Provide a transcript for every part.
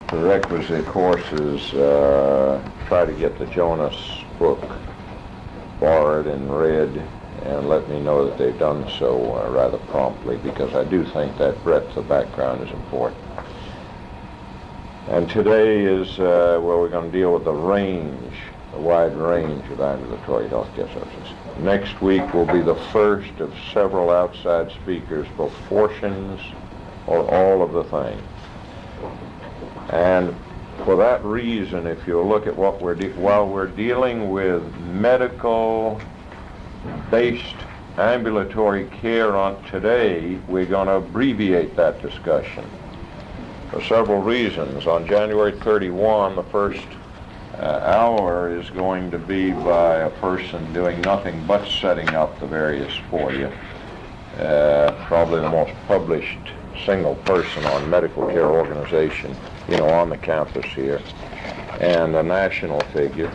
Prerequisite courses, try to get the Jonas book borrowed and read, and let me know that they've done so rather promptly, because I do think that breadth of background is important. And today is where we're going to deal with the wide range of ambulatory healthcare services. Next week will be the first of several outside speakers, both portions or all of the thing. And for that reason, if you look at what while we're dealing with medical-based ambulatory care on today, we're going to abbreviate that discussion for several reasons. On January 31, the first hour is going to be by a person doing nothing but setting up the various for you. Probably the most published single person on medical care organization, on the campus here, and a national figure.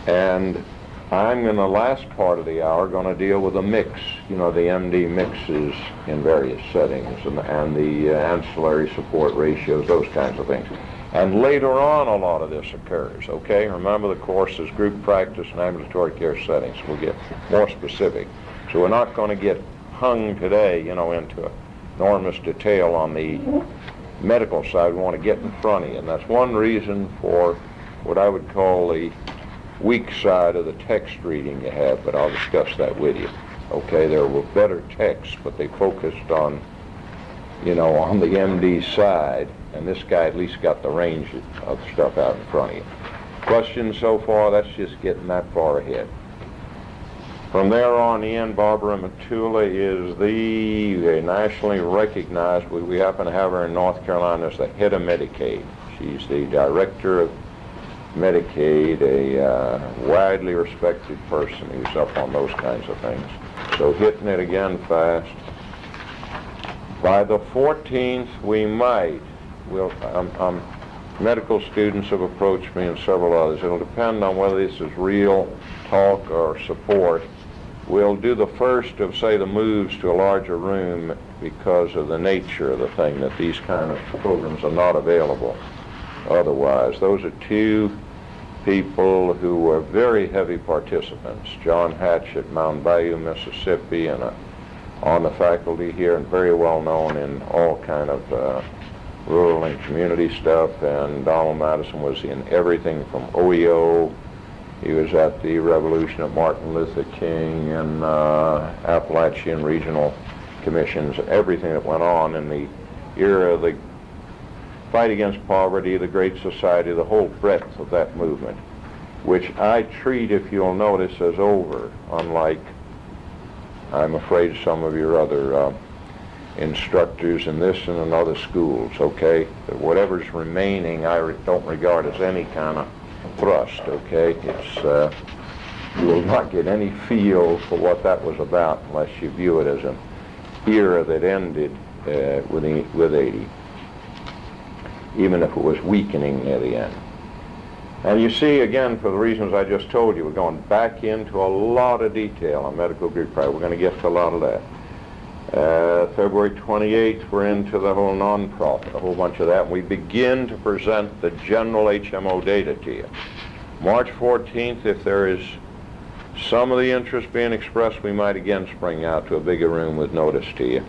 And I'm in the last part of the hour going to deal with a mix, the MD mixes in various settings and the ancillary support ratios, those kinds of things. And later on a lot of this occurs, okay? Remember, the course is group practice and ambulatory care settings. We'll get more specific. So we're not going to get hung today, into enormous detail on the medical side. We want to get in front of you. And that's one reason for what I would call the weak side of the text reading you have, but I'll discuss that with you. Okay, there were better texts, but they focused on, on the MD side, and this guy at least got the range of stuff out in front of you. Questions so far? That's just getting that far ahead. From there on in, Barbara Matula is the nationally recognized, we happen to have her in North Carolina as the head of Medicaid. She's the director of Medicaid, a widely respected person who's up on those kinds of things. So hitting it again fast. By the 14th, we might, medical students have approached me and several others. It'll depend on whether this is real talk or support. We'll do the first of, say, the moves to a larger room because of the nature of the thing, that these kind of programs are not available otherwise. Those are two people who were very heavy participants. John Hatch at Mound Bayou, Mississippi, and on the faculty here, and very well known in all kind of rural and community stuff. And Donald Madison was in everything from OEO. He was at the Revolution of Martin Luther King and Appalachian Regional Commissions, everything that went on in the era of the fight against poverty, the Great Society, the whole breadth of that movement, which I treat, if you'll notice, as over, unlike, I'm afraid, some of your other instructors in this and in other schools, okay? Whatever's remaining, I don't regard as any kind of thrust, okay? It's, you will not get any feel for what that was about unless you view it as an era that ended with 80. Even if it was weakening near the end. And you see, again, for the reasons I just told you, we're going back into a lot of detail on medical group practice. We're going to get to a lot of that. February 28th, we're into the whole nonprofit, a whole bunch of that. And we begin to present the general HMO data to you. March 14th, if there is some of the interest being expressed, we might again spring out to a bigger room with notice to you,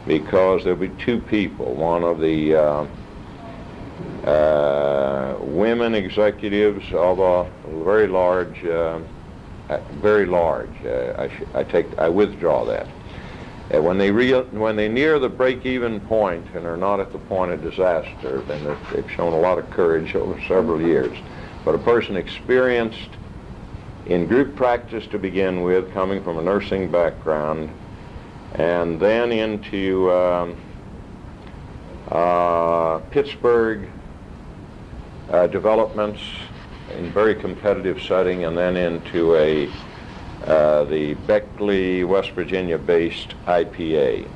because there'll be two people. One of the women executives of a very large, I withdraw that. When they near the break-even point and are not at the point of disaster, then they've shown a lot of courage over several years. But a person experienced in group practice to begin with, coming from a nursing background, and then into Pittsburgh developments in very competitive setting, and then into the Beckley, West Virginia-based IPA.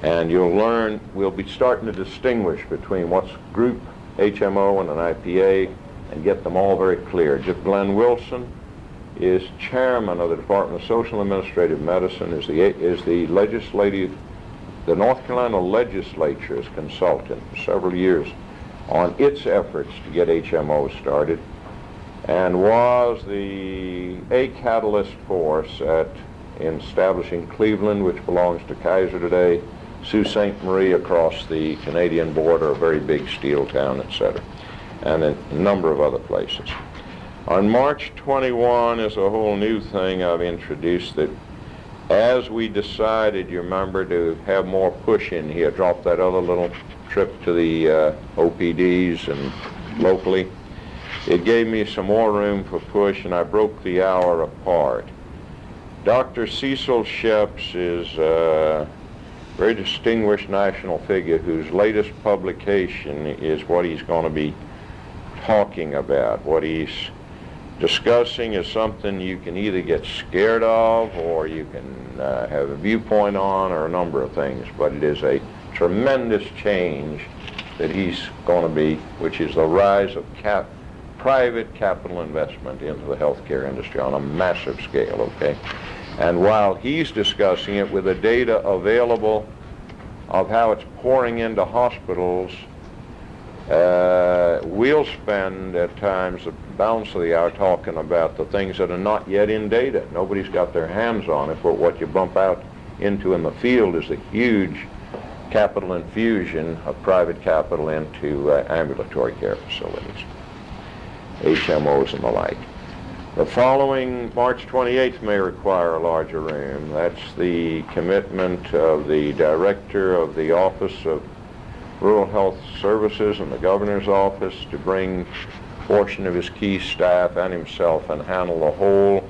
And you'll learn, we'll be starting to distinguish between what's group HMO and an IPA and get them all very clear. Glenn Wilson is chairman of the Department of Social and Administrative Medicine, is the North Carolina legislature's consultant for several years on its efforts to get HMO started, and was a catalyst force in establishing Cleveland, which belongs to Kaiser today, Sault Ste. Marie across the Canadian border, a very big steel town, etc., and a number of other places. On March 21 is a whole new thing I've introduced, that as we decided, you remember, to have more push in here, drop that other little trip to the OPDs and locally, it gave me some more room for push, and I broke the hour apart. Dr. Cecil Sheps is a very distinguished national figure whose latest publication is what he's going to be talking about. What he's discussing is something you can either get scared of, or you can have a viewpoint on, or a number of things, but it is a tremendous change that he's going to be, which is the rise of private capital investment into the healthcare industry on a massive scale, okay? And while he's discussing it with the data available of how it's pouring into hospitals, we'll spend at times the balance of the hour talking about the things that are not yet in data. Nobody's got their hands on it, but what you bump out into in the field is a huge capital infusion of private capital into ambulatory care facilities, HMOs and the like. The following March 28th may require a larger room. That's the commitment of the director of the Office of Rural Health Services in the governor's office to bring a portion of his key staff and himself and handle the whole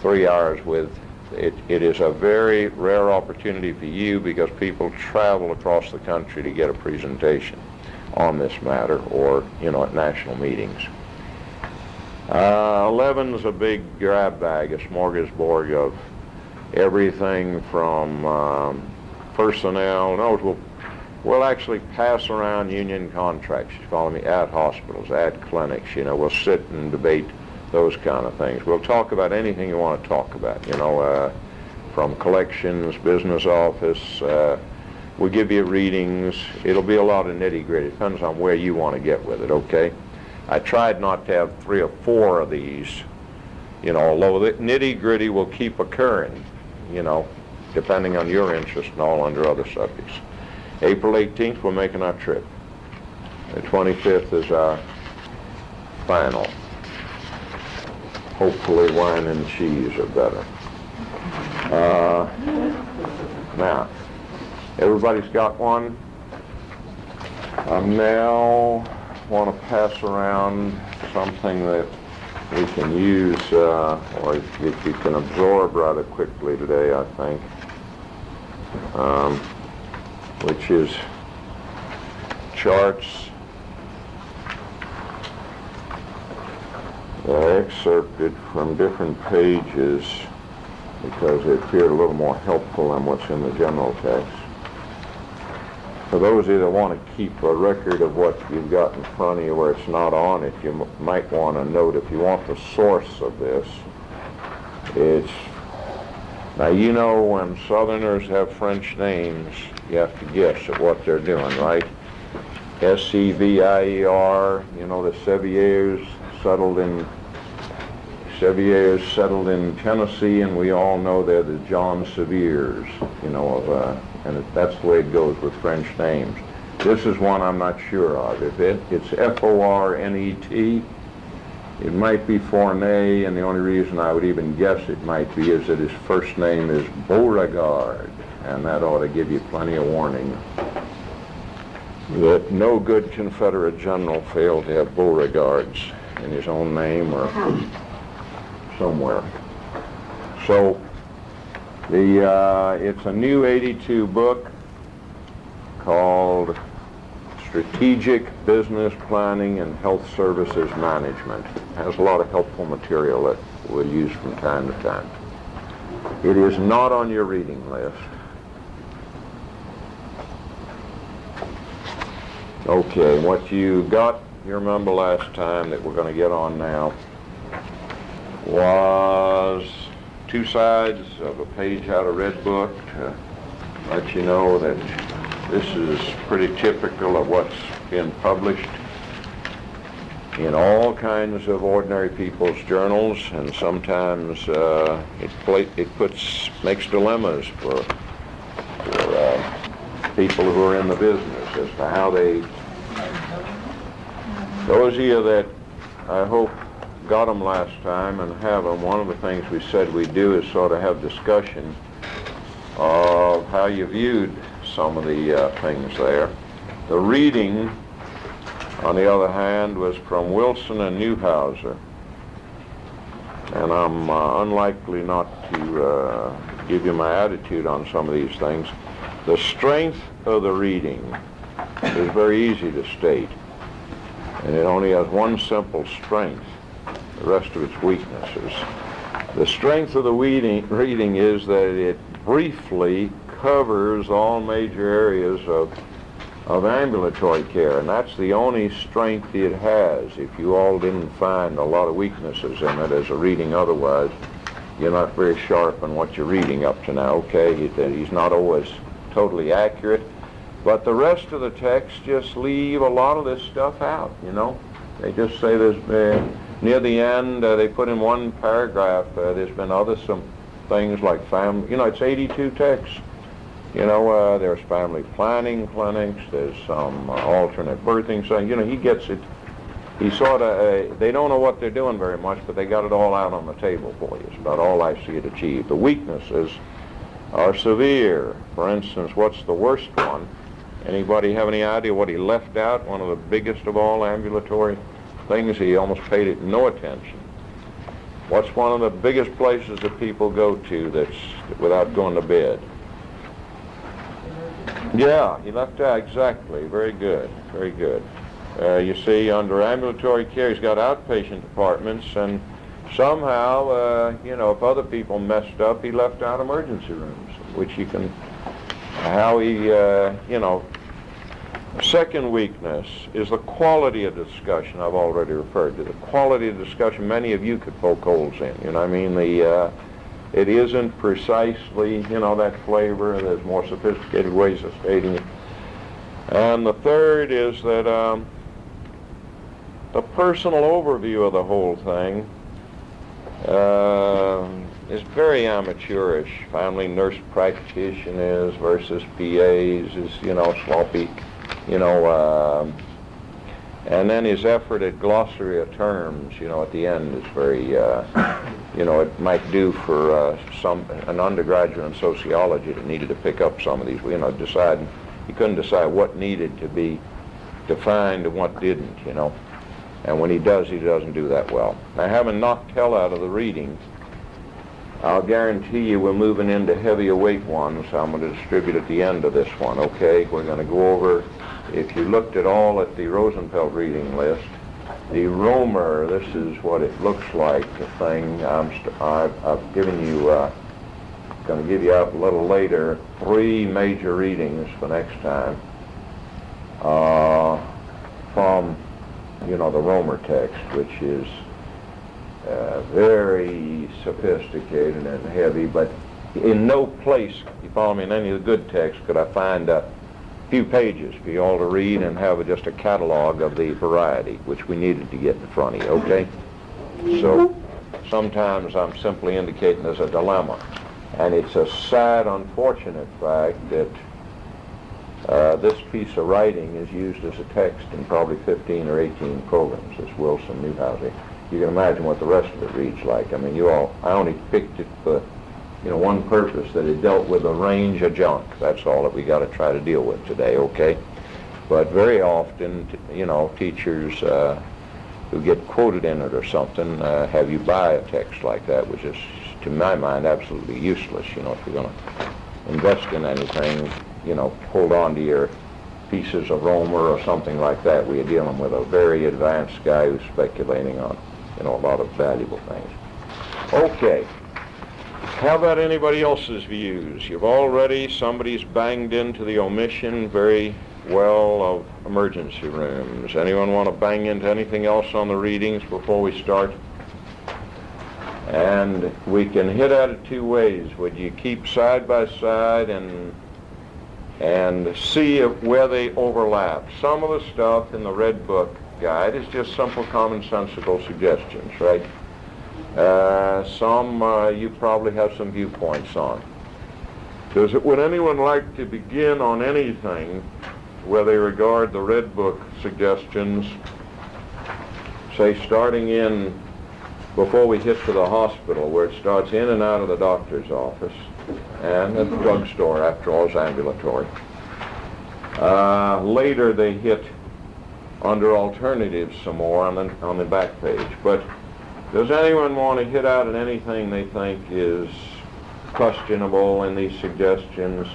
3 hours with it. It is a very rare opportunity for you, because people travel across the country to get a presentation on this matter, or, at national meetings. 11's a big grab bag, a smorgasbord of everything from personnel. No, we'll actually pass around union contracts, you follow me, at hospitals, at clinics. We'll sit and debate those kind of things. We'll talk about anything you want to talk about, from collections, business office. We'll give you readings. It'll be a lot of nitty-gritty. It depends on where you want to get with it, okay? I tried not to have 3 or 4 of these, although the nitty-gritty will keep occurring, depending on your interest and all under other subjects. April 18th, we're making our trip. The 25th is our final. Hopefully wine and cheese are better. Now, everybody's got one? Now want to pass around something that we can use, or that you can absorb rather quickly today, I think, which is charts that are excerpted from different pages because they appear a little more helpful than what's in the general text. For those of you that want to keep a record of what you've got in front of you where it's not on it, you might want to note, if you want the source of this, it's, now when Southerners have French names, you have to guess at what they're doing, right? Seveier, the Seviers settled in Tennessee, and we all know they're the John Seviers, and that's the way it goes with French names. This is one I'm not sure of. It's Fornet. It might be Fournet, and the only reason I would even guess it might be is that his first name is Beauregard, and that ought to give you plenty of warning that no good Confederate general failed to have Beauregards in his own name or somewhere. So it's a new 82 book called Strategic Business Planning and Health Services Management. It has a lot of helpful material that we'll use from time to time. It is not on your reading list. Okay, what you got, you remember last time that we're going to get on now, was 2 sides of a page out of Red Book to let you know that this is pretty typical of what's been published in all kinds of ordinary people's journals, and sometimes makes dilemmas for people who are in the business as to how they. Those of you that I hope got them last time and have them, one of the things we said we do is sort of have discussion of how you viewed some of the things there. The reading, on the other hand, was from Wilson and Neuhauser, and I'm unlikely not to give you my attitude on some of these things. The strength of the reading is very easy to state, and it only has one simple strength, the rest of its weaknesses. The strength of the reading is that it briefly covers all major areas of ambulatory care, and that's the only strength it has. If you all didn't find a lot of weaknesses in it as a reading otherwise, you're not very sharp on what you're reading up to now, okay? He's not always totally accurate, but the rest of the text just leave a lot of this stuff out, you know? They just say there's, near the end, they put in one paragraph, there's been some things like family, you know, it's 82 texts. You know, there's family planning clinics, there's some alternate birthing, so, you know, he gets it. He sort of, they don't know what they're doing very much, but they got it all out on the table for you. It's about all I see it achieved. The weaknesses are severe. For instance, what's the worst one? Anybody have any idea what he left out? One of the biggest of all ambulatory things, he almost paid it no attention. What's one of the biggest places that people go to that's without going to bed? Yeah, he left out, exactly. Very good, very good. You see, under ambulatory care, he's got outpatient departments, and somehow, you know, if other people messed up, he left out emergency rooms, which you can, how he, you know. Second weakness is the quality of discussion I've already referred to. The quality of discussion, many of you could poke holes in, you know what I mean? It isn't precisely, you know, that flavor. There's more sophisticated ways of stating it. And the third is that the personal overview of the whole thing is very amateurish. Family nurse practitioners versus PAs is, you know, sloppy, you know, and then his effort at glossary of terms, you know, at the end is very, you know, it might do for an undergraduate in sociology that needed to pick up some of these, you know, he couldn't decide what needed to be defined and what didn't, you know. And when he does, he doesn't do that well. Now, having knocked hell out of the reading, I'll guarantee you we're moving into heavier weight ones. I'm going to distribute at the end of this one, okay? We're going to go over, if you looked at all at the Rosenfeld reading list, the Romer, this is what it looks like, the thing. I've given you, going to give you out a little later, 3 major readings for next time from, you know, the Romer text, which is very sophisticated and heavy, but in no place, you follow me, in any of the good texts could I find a few pages for you all to read and have just a catalog of the variety, which we needed to get in front of you, okay? So sometimes I'm simply indicating there's a dilemma, and it's a sad, unfortunate fact that this piece of writing is used as a text in probably 15 or 18 programs, this Wilson Neuhauser. You can imagine what the rest of it reads like. I mean, I only picked it for, you know, one purpose, that it dealt with a range of junk. That's all that we got to try to deal with today, okay? But very often, you know, teachers who get quoted in it or something have you buy a text like that, which is, to my mind, absolutely useless. You know, if you're going to invest in anything, you know, hold on to your pieces of Romer or something like that. We are dealing with a very advanced guy who's speculating on, you know, a lot of valuable things. Okay. How about anybody else's views? Somebody's banged into the omission very well of emergency rooms. Anyone want to bang into anything else on the readings before we start? And we can hit at it 2 ways. Would you keep side by side and and see where they overlap. Some of the stuff in the Red Book guide is just simple commonsensical suggestions, right? Some you probably have some viewpoints on. Would anyone like to begin on anything where they regard the Red Book suggestions, say starting in before we hit to the hospital, where it starts in and out of the doctor's office, and at the drugstore, after all, is ambulatory. Later they hit under alternatives some more on the back page. But does anyone want to hit out at anything they think is questionable in these suggestions,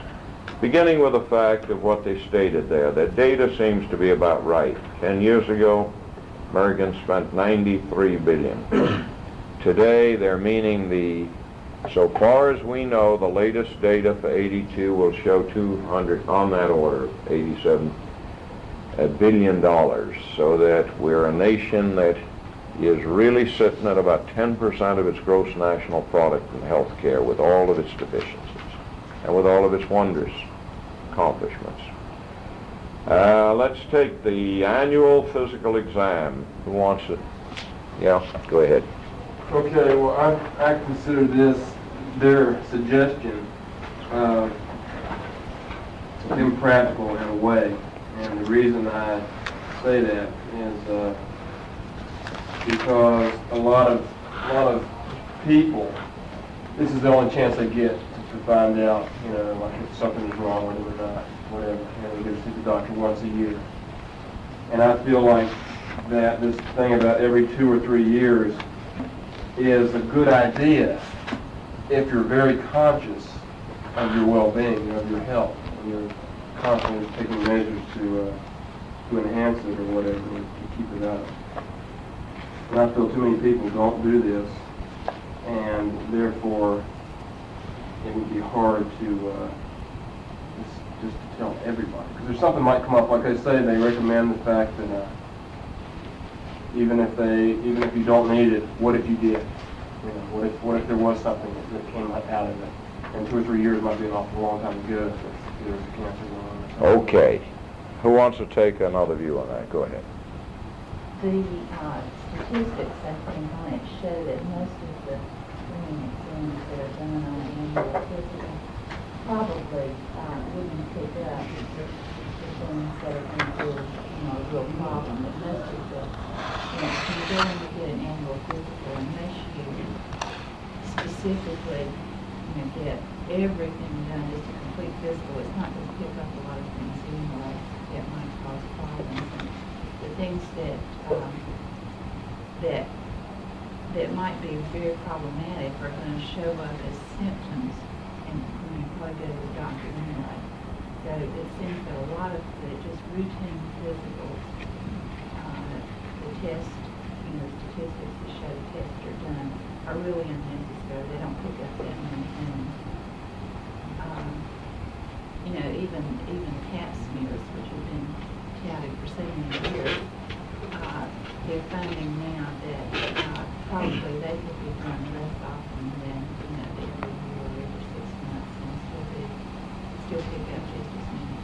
beginning with the fact of what they stated there? That data seems to be about right. 10 years ago, Americans spent $93 billion. Today, they're meaning so far as we know, the latest data for 82 will show 200, on that order, $87 billion, so that we're a nation that is really sitting at about 10% of its gross national product in health care, with all of its deficiencies and with all of its wondrous accomplishments. Let's take the annual physical exam. Who wants it? Yeah, go ahead. Okay, well, I consider their suggestion impractical in a way, and the reason I say that is because a lot of people, this is the only chance they get to find out, like if something is wrong with them or not, whatever. They go see the doctor once a year, and I feel like that this thing about every 2 or 3 years is a good idea if you're very conscious of your well-being, of your health, and you're constantly taking measures to enhance it or whatever, to keep it up. And I feel too many people don't do this, and therefore it would be hard to just to tell everybody. Because there's something might come up, like I say, they recommend the fact that even if you don't need it, what if you did? What if there was something that came out of it? And 2 or 3 years might be an awful long time ago if there's a cancer going on. Okay. Who wants to take another view on that? Go ahead. The statistics, I think, on it show that most of the screening exams that are done on an annual physical probably wouldn't pick up the things that are going to be, a real problem. But most of the, if you're going to get an annual physical, unless you specifically, get everything done, just a complete physical, it's not going to pick up a lot of things anyway that might cause problems. And the things that might be very problematic are going to show up as symptoms, and you probably go to the doctor anyway. So it seems that a lot of the just routine physicals, the test, statistics that show the tests are done are really unnecessary. They don't pick up that many things. Even Pap smears, which have been touted for so many years, they're finding now that probably they could be done less often than every year or every 6 months, and still pick up just as many.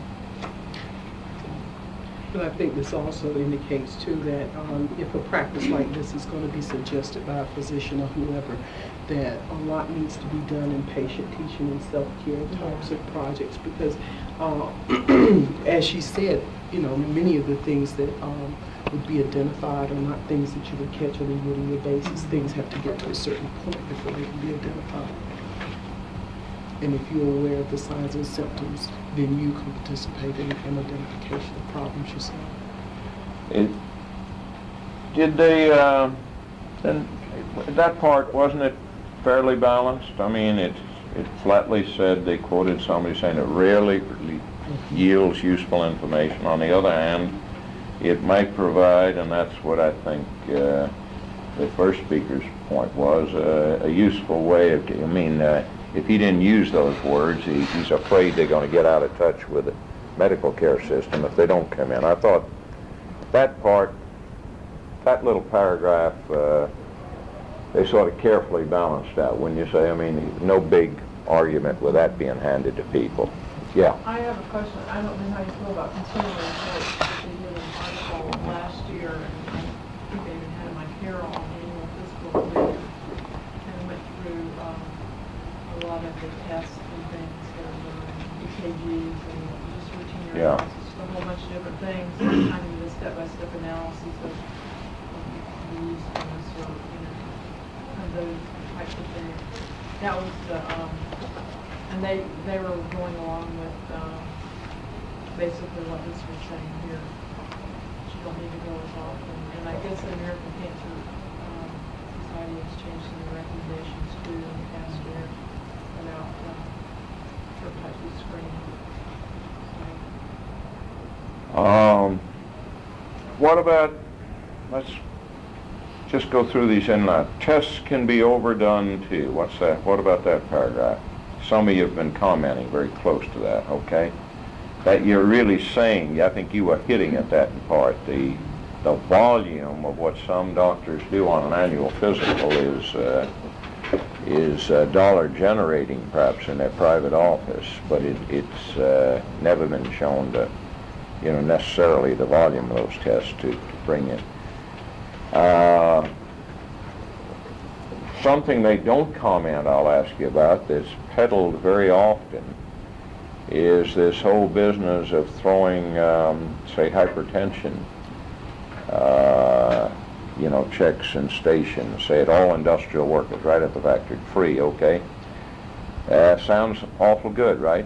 But I think this also indicates too that if a practice like this is going to be suggested by a physician or whoever, that a lot needs to be done in patient teaching and self-care types of projects, because as she said, many of the things that would be identified are not things that you would catch on a yearly basis. Things have to get to a certain point before they can be identified. And if you're aware of the signs and symptoms, then you can participate in identification of problems yourself. Did they, then that part, wasn't it fairly balanced? I mean, it flatly said, they quoted somebody saying it rarely yields useful information. On the other hand, it might provide, and that's what I think the first speaker's point was, a useful way of, if he didn't use those words, he's afraid they're going to get out of touch with the medical care system if they don't come in. I thought that part, that little paragraph, they sort of carefully balanced out. When you say, no big argument with that being handed to people. If Yeah. I have a question. I don't know how you feel about consumer reports. They did an article last year, and I think they even had my Carol on annual physical review, and went through a lot of the tests and things that are done, EKGs and just routine Yeah. urinalysis, just a whole bunch of different things, and kind of did a step-by-step analysis of the usefulness or, of those types of things. That was the, and they were going along with basically what this was saying here. You don't need to go as often. And I guess the American Cancer Society has changed some of the recommendations too in the past year about certain types of screening. What about, let's just go through these in line. Tests can be overdone too. What's that? What about that paragraph? Some of you have been commenting very close to that, okay? That you're really saying, I think you were hitting at that in part, the volume of what some doctors do on an annual physical is dollar generating perhaps in their private office, but it's never been shown to, necessarily the volume of those tests to bring in. Something they don't comment, I'll ask you about, that's peddled very often, is this whole business of throwing, say, hypertension, checks and stations, say at all industrial workers, right at the factory, free, okay? Sounds awful good, right?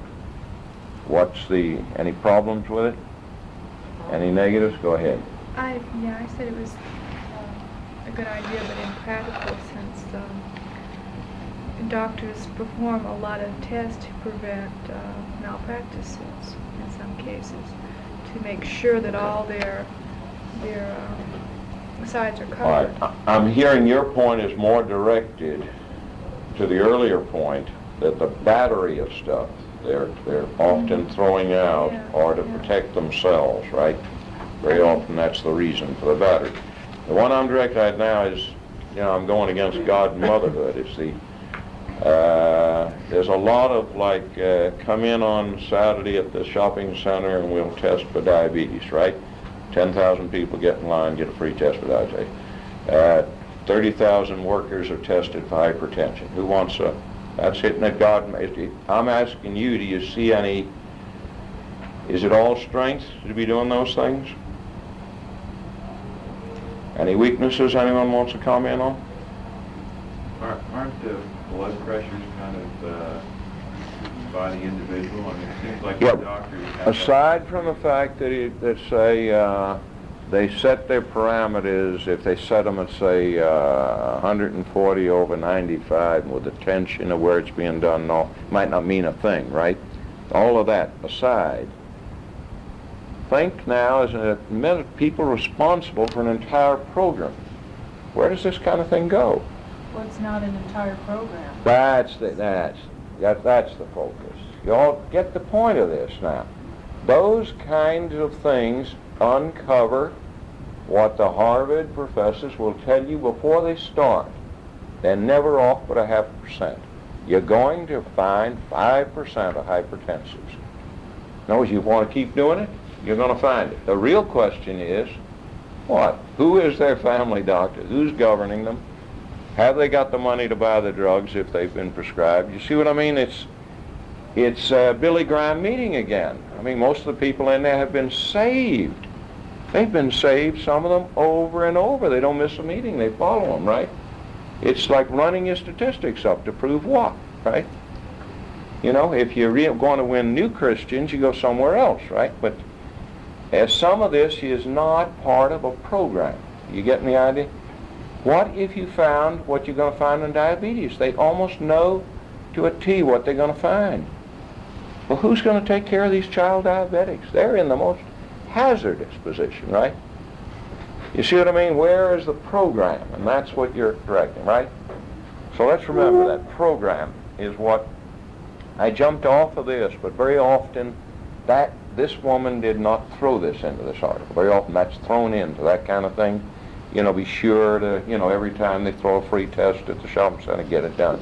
Any problems with it? Any negatives? Go ahead. I said it was a good idea, but impractical since doctors perform a lot of tests to prevent malpractice suits in some cases, to make sure that all their sides are All covered. right. I'm hearing your point is more directed to the earlier point that the battery of stuff they're often throwing out Yeah, are to yeah. protect themselves, right? Very often that's the reason for the battery. The one I'm directed at now is, I'm going against God and motherhood. It's there's a lot of come in on Saturday at the shopping center and we'll test for diabetes, right? 10,000 people get in line, get a free test for diabetes. 30,000 workers are tested for hypertension. Who wants a, that's hitting at God. I'm asking you, do you see any, is it all strength to be doing those things? Any weaknesses anyone wants to comment on? Aren't the blood pressures kind of by the individual? I mean, it seems like Yeah. the doctors have Aside from the fact that say they set their parameters, if they set them at say 140 over 95 with the tension of where it's being done, and all, might not mean a thing, right? All of that aside, think now as a minute people responsible for an entire program. Where does this kind of thing go? Well, it's not an entire program. That's the focus. You all get the point of this now. Those kinds of things uncover what the Harvard professors will tell you before they start. They're never off but 0.5%. You're going to find 5% of hypertensives. No, you want to keep doing it, you're going to find it. The real question is, what? Who is their family doctor? Who's governing them? Have they got the money to buy the drugs if they've been prescribed? You see what I mean? It's Billy Graham meeting again. I mean, most of the people in there have been saved. They've been saved, some of them, over and over. They don't miss a meeting. They follow them, right? It's like running your statistics up to prove what, right? If you're going to win new Christians, you go somewhere else, right? But as some of this is not part of a program. You getting the idea? What if you found what you're going to find in diabetes? They almost know to a T what they're going to find. Well, who's going to take care of these child diabetics? They're in the most hazardous position, right? You see what I mean? Where is the program? And that's what you're directing, right? So let's remember that program is what I jumped off of this, but very often this woman did not throw this into this article. Very often that's thrown into that kind of thing. Be sure to, every time they throw a free test at the shopping center, get it done.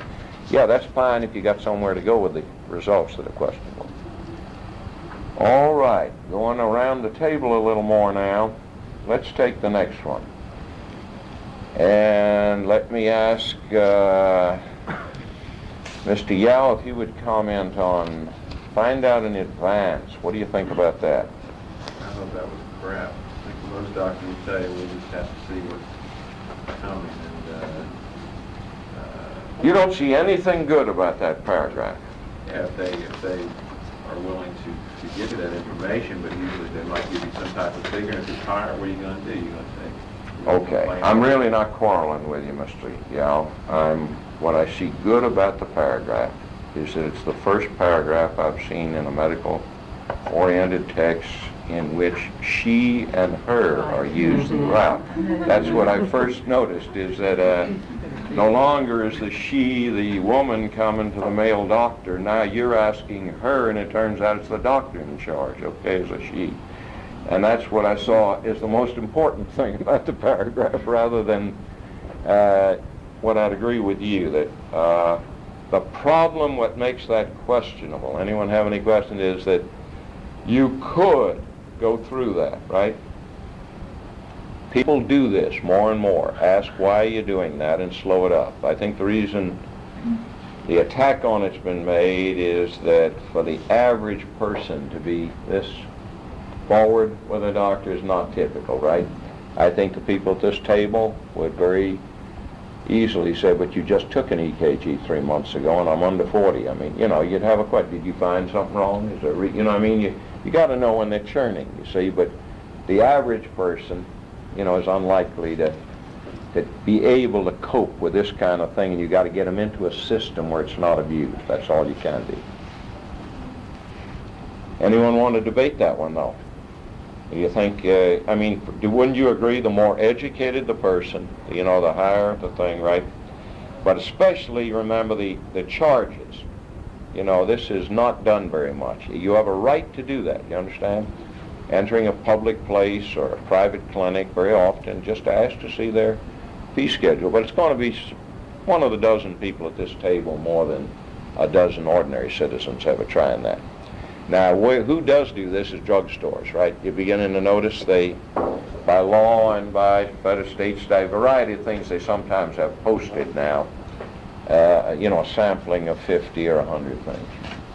Yeah, that's fine if you got somewhere to go with the results that are questionable. All right, going around the table a little more now. Let's take the next one. And let me ask Mr. Yao if you would comment on find out in advance. What do you think about that? I thought that was crap. I think most doctors would say we just have to see what's coming, and You don't see anything good about that paragraph. yeah, if they are willing to give you that information, but usually they might give you some type of figure. And if it's higher, what are you going to do? You're going to say, you're gonna Okay, complain. I'm really not quarreling with you, Mr. Yao. What I see good about the paragraph is that it's the first paragraph I've seen in a medical-oriented text in which she and her are used throughout. That's what I first noticed, is that no longer is the she, the woman, coming to the male doctor. Now you're asking her, and it turns out it's the doctor in charge, okay, as a she. And that's what I saw is the most important thing about the paragraph, rather than what I'd agree with you, that the problem, what makes that questionable, anyone have any question, is that you could go through that, right? People do this more and more. Ask why are you doing that and slow it up. I think the reason the attack on it's been made is that for the average person to be this forward with a doctor is not typical, right? I think the people at this table would very easily say, but you just took an EKG 3 months ago and I'm under 40. I mean, you'd have a question, did you find something wrong? Is there I mean, you got to know when they're churning, you see, but the average person, is unlikely to be able to cope with this kind of thing, and you got to get them into a system where it's not abused. That's all you can do. Anyone want to debate that one, though? Do you think, wouldn't you agree the more educated the person, the higher the thing, right? But especially, remember, the charges. This is not done very much. You have a right to do that, you understand? Entering a public place or a private clinic very often, just ask to see their fee schedule. But it's going to be one of the dozen people at this table more than a dozen ordinary citizens ever trying that. Now, who does do this is drugstores, right? You're beginning to notice they, by law and by better states, a variety of things they sometimes have posted now, a sampling of 50 or 100 things.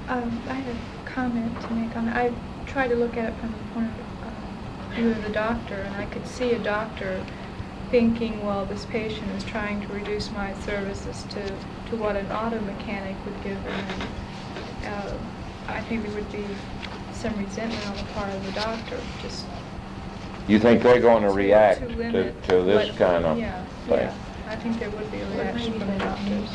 I had a comment to make on that. I tried to look at it from the point of view of the doctor, and I could see a doctor thinking, well, this patient is trying to reduce my services to what an auto mechanic would give them. And, I think there would be some resentment on the part of the doctor, just... You think they're going to react to to limit this what- kind of yeah, thing? Yeah, I think there would be a reaction from the doctors.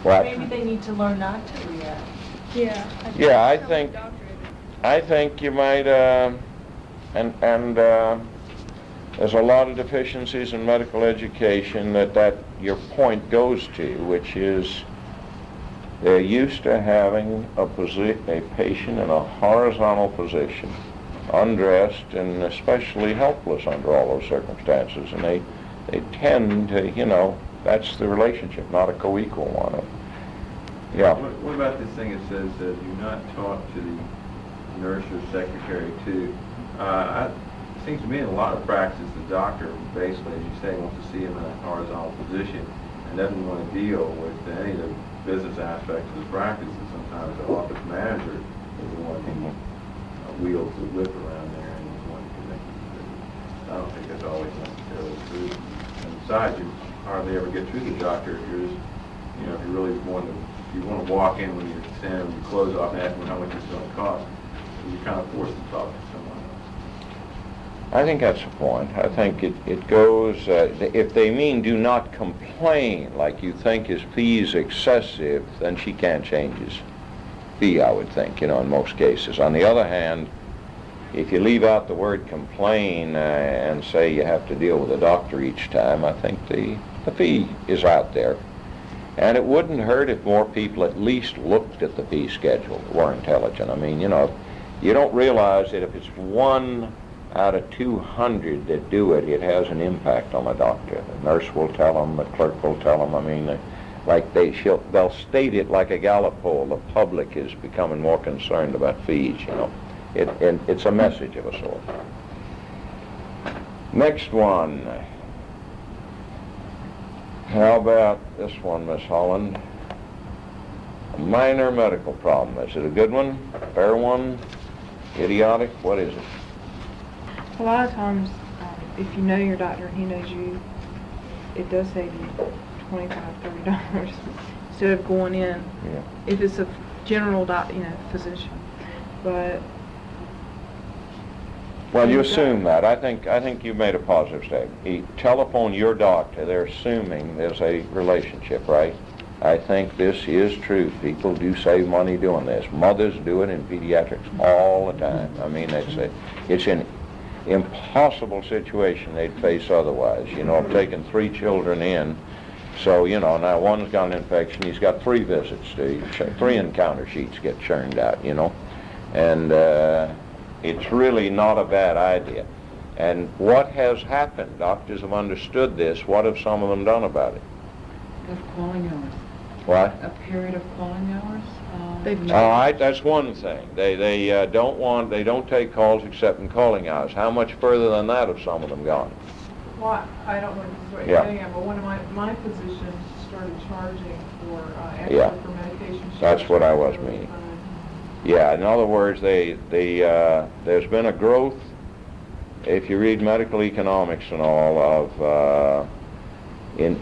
What? Maybe they need to learn not to react. Yeah. Yeah, I tell the think- doctor I think you might, there's a lot of deficiencies in medical education that your point goes to, which is they're used to having a patient in a horizontal position, undressed and especially helpless under all those circumstances, and they tend to, that's the relationship, not a co-equal one. Yeah. What about this thing that says do not talk to the nurse or secretary too? It seems to me in a lot of practice the doctor basically, as you say, wants to see him in a horizontal position and doesn't want to deal with any of the business aspects of the practice, and sometimes the office manager is the one who wields the whip around there and is the one who connects the business. I don't think that's always necessarily true. And besides, you hardly ever get through the doctor if you're just, if you really want to walk in when you're standing with your clothes off and ask them how much it's going to cost, you're kind of forced to talk to someone else. I think that's the point. I think it goes, if they mean do not complain, like you think his fee is excessive, then she can't change his fee, I would think, in most cases. On the other hand, if you leave out the word complain and say you have to deal with a doctor each time, I think the fee is out there. And it wouldn't hurt if more people at least looked at the fee schedule, were intelligent. I mean, you don't realize that if it's 1 out of 200 that do it, it has an impact on the doctor. The nurse will tell them, the clerk will tell them. I mean, like they'll state it like a Gallup poll. The public is becoming more concerned about fees, you know. It's a message of a sort. Next one. How about this one, Miss Holland? A minor medical problem. Is it a good one? Fair one? Idiotic? What is it? A lot of times, if you know your doctor and he knows you, it does save you $25, $30 instead of going in. Yeah. If it's a general physician, but Well, you assume that. I think you made a positive statement. You telephone your doctor. They're assuming there's a relationship, right? I think this is true. People do save money doing this. Mothers do it in pediatrics all the time. I mean, it's an impossible situation they'd face otherwise. You know, I've taken 3 children in, so, you know, now one's got an infection. He's got 3 visits to 3 encounter sheets get churned out, you know, and it's really not a bad idea. And what has happened? Doctors have understood this. What have some of them done about it? Of calling hours. What? A period of calling hours. They've All right, that's one thing. They don't take calls except in calling hours. How much further than that have some of them gone? Well, I don't know if this is what Yeah. you're getting at, but one of my physicians started charging for Yeah. extra for medication. That's what I was over the meaning. phone. Yeah, in other words, there's been a growth, if you read medical economics and all, of in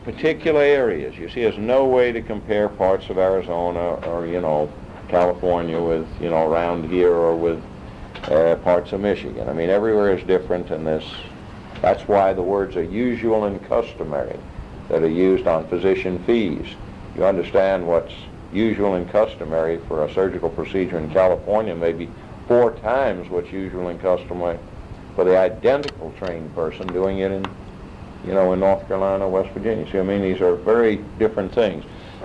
particular areas. You see, there's no way to compare parts of Arizona or, you know, California with, you know, around here or with parts of Michigan. I mean, everywhere is different, and that's why the words are usual and customary that are used on physician fees. You understand what's usual and customary for a surgical procedure in California may be 4 times what's usual and customary for the identical trained person doing it in, you know, in North Carolina, West Virginia. See, I mean, these are very different things.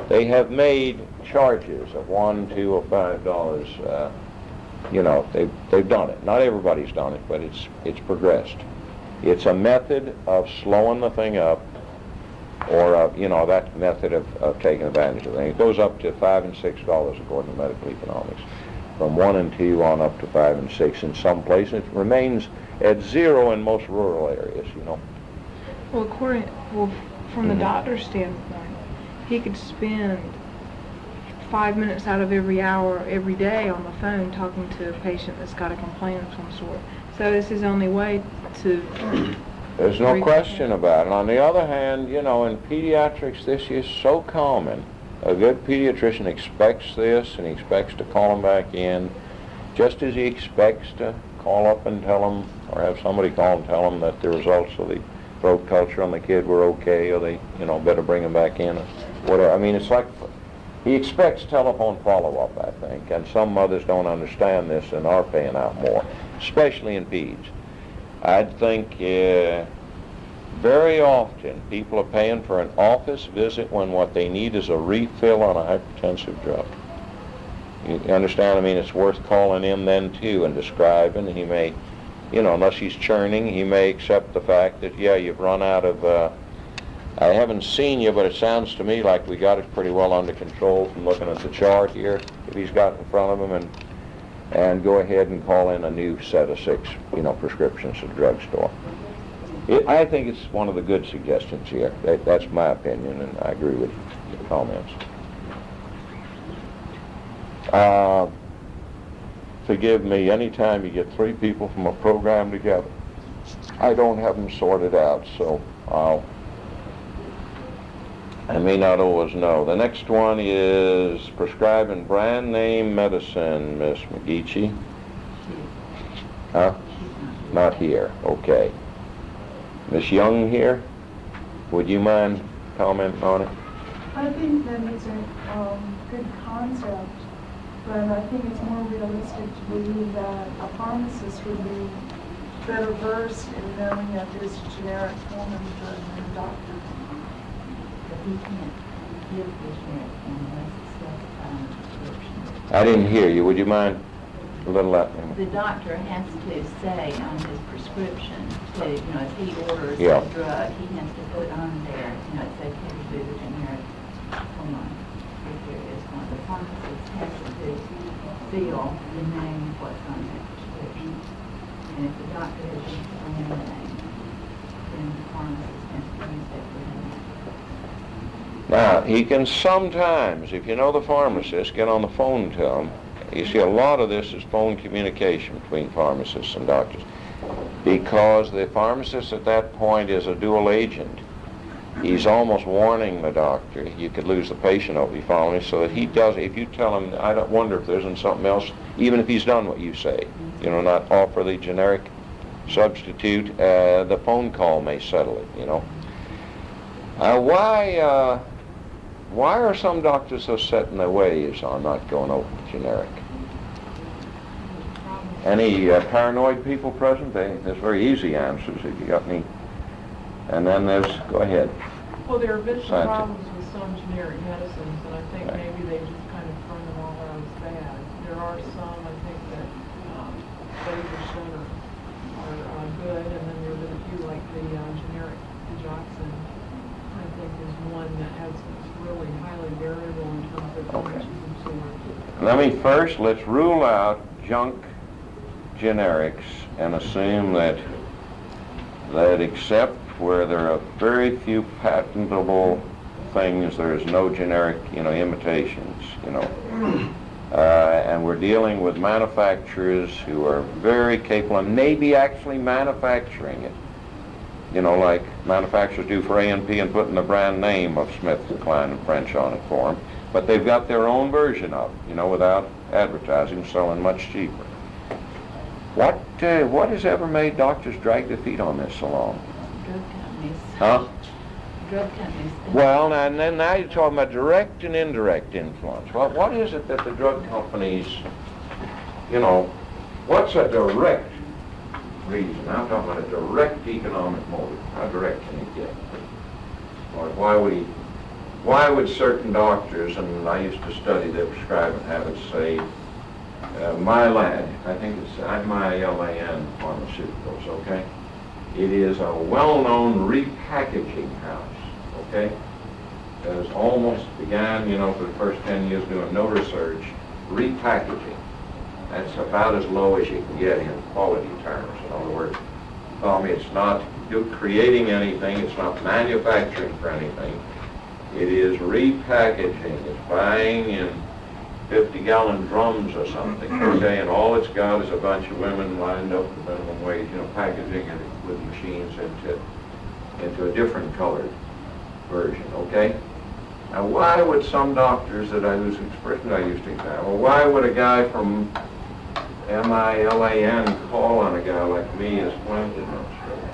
They have made charges of $1, $2, or $5. You know, they've done it. Not everybody's done it, but it's progressed. It's a method of slowing the thing up, or you know, that method of taking advantage of things. It goes up to $5 and $6 according to medical economics. From 1 and 2 on up to 5 and 6 in some places. It remains at 0 in most rural areas, you know. Well, from the Mhm. doctor's standpoint, he could spend 5 minutes out of every hour, every day on the phone talking to a patient that's got a complaint of some sort. So it's his only way to... There's no question about it. On the other hand, you know, in pediatrics, this is so common. A good pediatrician expects this, and he expects to call them back in, just as he expects to call up and tell them, or have somebody call and tell them that the results of the throat culture on the kid were okay, or they, you know, better bring him back in, or whatever. I mean, it's like, he expects telephone follow-up, I think, and some mothers don't understand this and are paying out more, especially in peds. I'd think very often people are paying for an office visit when what they need is a refill on a hypertensive drug. You understand? I mean, it's worth calling in then too and describing. He may, you know, unless he's churning, he may accept the fact that, yeah, you've run out of, I haven't seen you, but it sounds to me like we got it pretty well under control from looking at the chart here, if he's got in front of him, and go ahead and call in a new set of 6, you know, prescriptions at the drugstore. I think it's one of the good suggestions here. That's my opinion, and I agree with your comments. Forgive me, anytime you get 3 people from a program together, I don't have them sorted out, so I may not always know. The next one is prescribing brand name medicine, Miss McGeechee. Huh? Not here, okay. Miss Young here, would you mind commenting on it? I think that it's a good concept, but I think it's more realistic to believe that a pharmacist would be better versed in knowing that there's a generic form of the drug than a doctor. But he can't give the generic unless it's specified in the prescription. I didn't hear you, would you mind a little louder? The doctor has to say on his prescription to, you know, if he orders Yeah. a drug, he has to put on there, you know, it's okay to do the generic hold on, here it is, one, the pharmacist has to fill the name of what's on that prescription. And if the doctor has used the brand name, then the pharmacist has to use that brand name. Now, he can sometimes, if you know the pharmacist, get on the phone to him. You see, a lot of this is phone communication between pharmacists and doctors, because the pharmacist at that point is a dual agent. He's almost warning the doctor, you could lose the patient over, you follow me, so that he does, if you tell him, I don't wonder if there isn't something else, even if he's done what you say, you know, not offer the generic substitute, the phone call may settle it, you know. Why are some doctors so set in their ways on not going over the generic? Any paranoid people present? There's very easy answers if you got any. And then there's, go ahead. Well, there have been some Scientific. problems with some generic medicines, and I think Right. maybe they just kind of thrown them all out as bad. There are some, I think, that they've shown are good, and then there have been a few like the generic digoxin, I think is one that has, it's really highly variable in terms of how much is absorbed. Let's rule out junk generics and assume that except where there are very few patentable things, there is no generic, you know, imitations, you know. And we're dealing with manufacturers who are very capable and maybe actually manufacturing it, you know, like manufacturers do for A&P and putting the brand name of Smith, Kline, and French on it for them. But they've got their own version of it, you know, without advertising, selling much cheaper. What has ever made doctors drag their feet on this so long? Drug companies. Huh? Drug companies. Well, now you're talking about direct and indirect influence. Well, what is it that the drug companies, you know, what's a direct reason? I'm talking about a direct economic motive. How direct can it get? Or why would certain doctors, and I used to study their prescribing habits, say, Mylan, I think it's Mylan Pharmaceuticals, okay? It is a well-known repackaging house, okay? That has almost began, you know, for the first 10 years doing no research, repackaging. That's about as low as you can get in quality terms. In other words, it's not creating anything, it's not manufacturing for anything. It is repackaging, it's buying in 50-gallon drums or something, okay, and all it's got is a bunch of women lined up with minimum wage, you know, packaging it with machines into a different colored version, okay? Now, why would some doctors whose expression I used to examine, why would a guy from Milan call on a guy like me as plant administrator?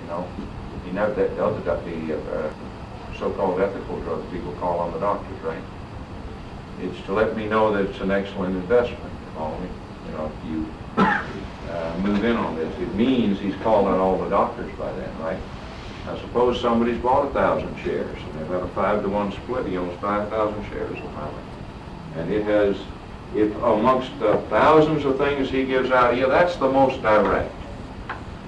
You know, you know that the so-called ethical drug people call on the doctors, right? It's to let me know that it's an excellent investment. You follow me? You know, if you move in on this, it means he's called on all the doctors by then, right? Now suppose somebody's bought 1,000 shares and they've got a 5-to-1 split. He owns 5,000 shares of Mylan, and it amongst the thousands of things he gives out here, that's the most direct.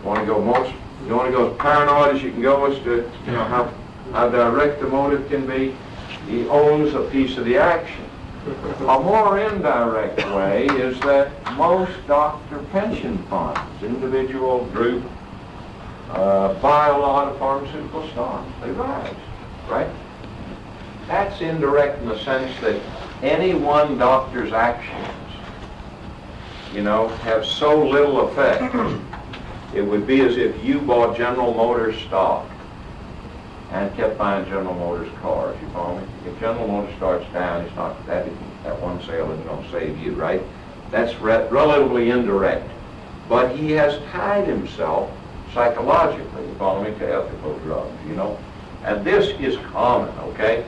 You want to go as paranoid as you can go as to, you know, how direct the motive can be. He owns a piece of the action. A more indirect way is that most doctor pension funds, individual group, buy a lot of pharmaceutical stocks. They rise, right? That's indirect in the sense that any one doctor's actions, you know, have so little effect. It would be as if you bought General Motors stock and kept buying General Motors cars, you follow me? If General Motors starts down, it's not that one sale isn't going to save you, right? That's relatively indirect. But he has tied himself psychologically, you follow me, to ethical drugs, you know? And this is common, okay?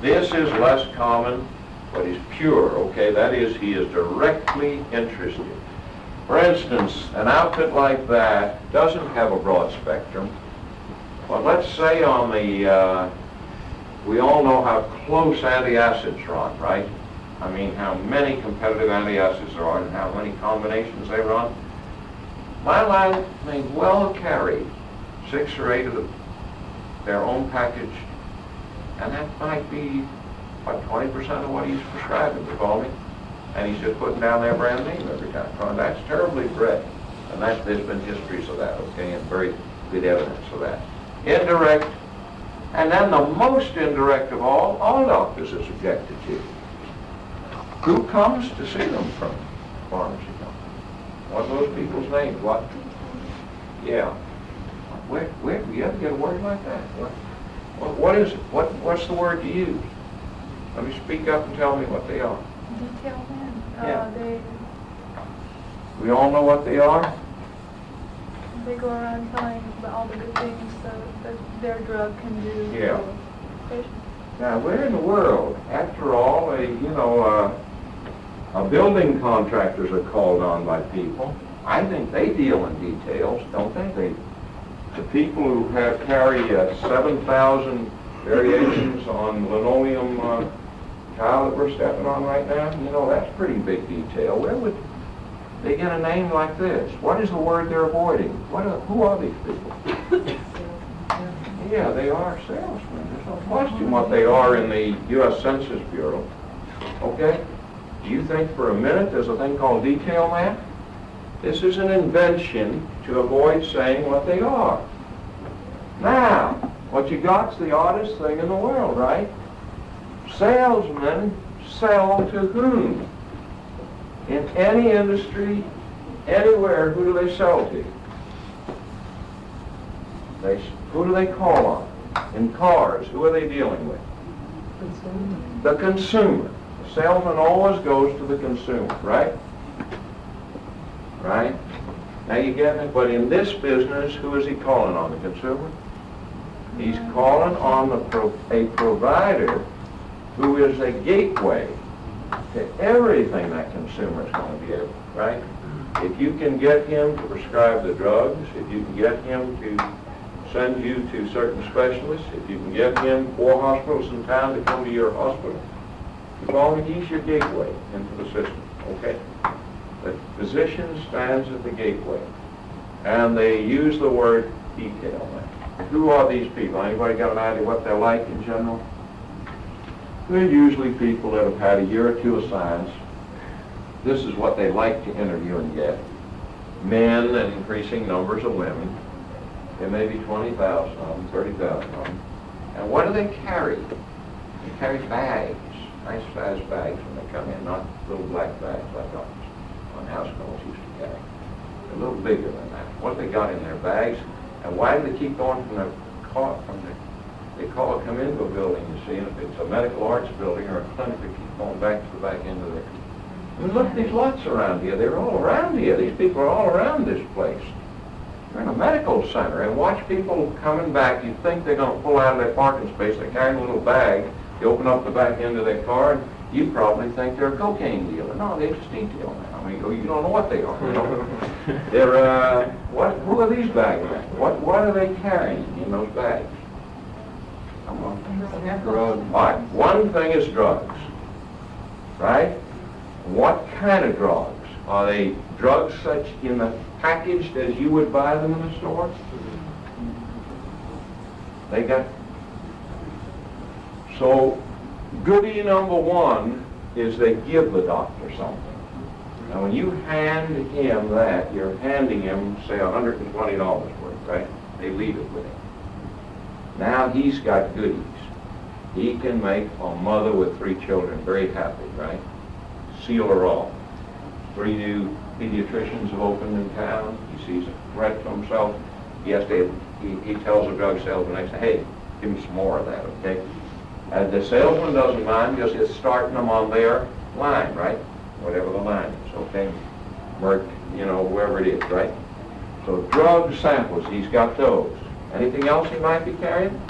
This is less common, but he's pure, okay? That is, he is directly interested. For instance, an outfit like that doesn't have a broad spectrum. But let's say on the, we all know how close antacids run, right? I mean, how many competitive antacids there are and how many combinations they run. Mylan may well carry 6 or 8 of their own packaged And that might be, what, 20% of what he's prescribing to call me. And he's just putting down their brand name every time. Well, that's terribly correct. And there's been histories of that, okay, and very good evidence of that. Indirect, and then the most indirect of all doctors are subjected to. Who comes to see them from pharmacy company? What are those people's names? What? Yeah. Where do you ever get a word like that? What is it? What's the word you use? Let me speak up and tell me what they are. Detail man. Yeah. We all know what they are? They go around telling about all the good things that their drug can do Yeah. for patients. Now, where in the world, after all, building contractors are called on by people. I think they deal in details, don't they? The people who carry 7,000 variations on linoleum tile that we're stepping on right now, that's pretty big detail. Where would they get a name like this? What is the word they're avoiding? Who are these people? Yeah, they are salesmen. There's no question what they are in the U.S. Census Bureau. Okay? Do you think for a minute there's a thing called detail man? This is an invention to avoid saying what they are. Now, what you got's the oddest thing in the world, right? Salesmen sell to whom? In any industry, anywhere, who do they sell to? Who do they call on? In cars, who are they dealing with? The consumer. The salesman always goes to the consumer, right? Right? Now you get it? But in this business, who is he calling on? The consumer? He's calling on a provider who is a gateway to everything that consumer is going to be able, right? If you can get him to prescribe the drugs, if you can get him to send you to certain specialists, if you can get him 4 hospitals in town to come to your hospital, he's your gateway into the system, okay? The physician stands at the gateway, and they use the word detail man. Who are these people? Anybody got an idea what they're like in general? They're usually people that have had a year or two of science. This is what they like to interview and get. Men and increasing numbers of women. There may be 20,000 of them, 30,000 of them. And what do they carry? They carry bags, nice sized bags when they come in, not little black bags like on house calls used to carry. They're a little bigger than that. What have they got in their bags? And why do they keep going from the car, they come into a building, you see, and if it's a medical arts building or a clinic, they keep going back to the back end of it. I mean, look at these lots around here. They're all around here. These people are all around this place. You're in a medical center, and watch people coming back. You think they're going to pull out of their parking space. They're carrying a little bag. You open up the back end of their car, and you probably think they're a cocaine dealer. No, they're just detail man. I mean, you don't know what they are. You know? They're, who are these bags? What are they carrying in those bags? Come on. Drugs. All right, one thing is drugs, right? What kind of drugs? Are they drugs such in the packaged as you would buy them in the store? They got... So, goodie number one is they give the doctor something. Now, when you hand him that, you're handing him, say, $120 worth, right? They leave it with him. Now he's got goodies. He can make a mother with 3 children very happy, right? Seal her all. 3 new pediatricians have opened in town. He sees a threat to himself. He tells the drug salesman, I say, hey, give me some more of that, okay? And the salesman doesn't mind, just is starting them on their line, right? Whatever the line is, okay? Merck, whoever it is, right? So drug samples, he's got those. Anything else he might be carrying?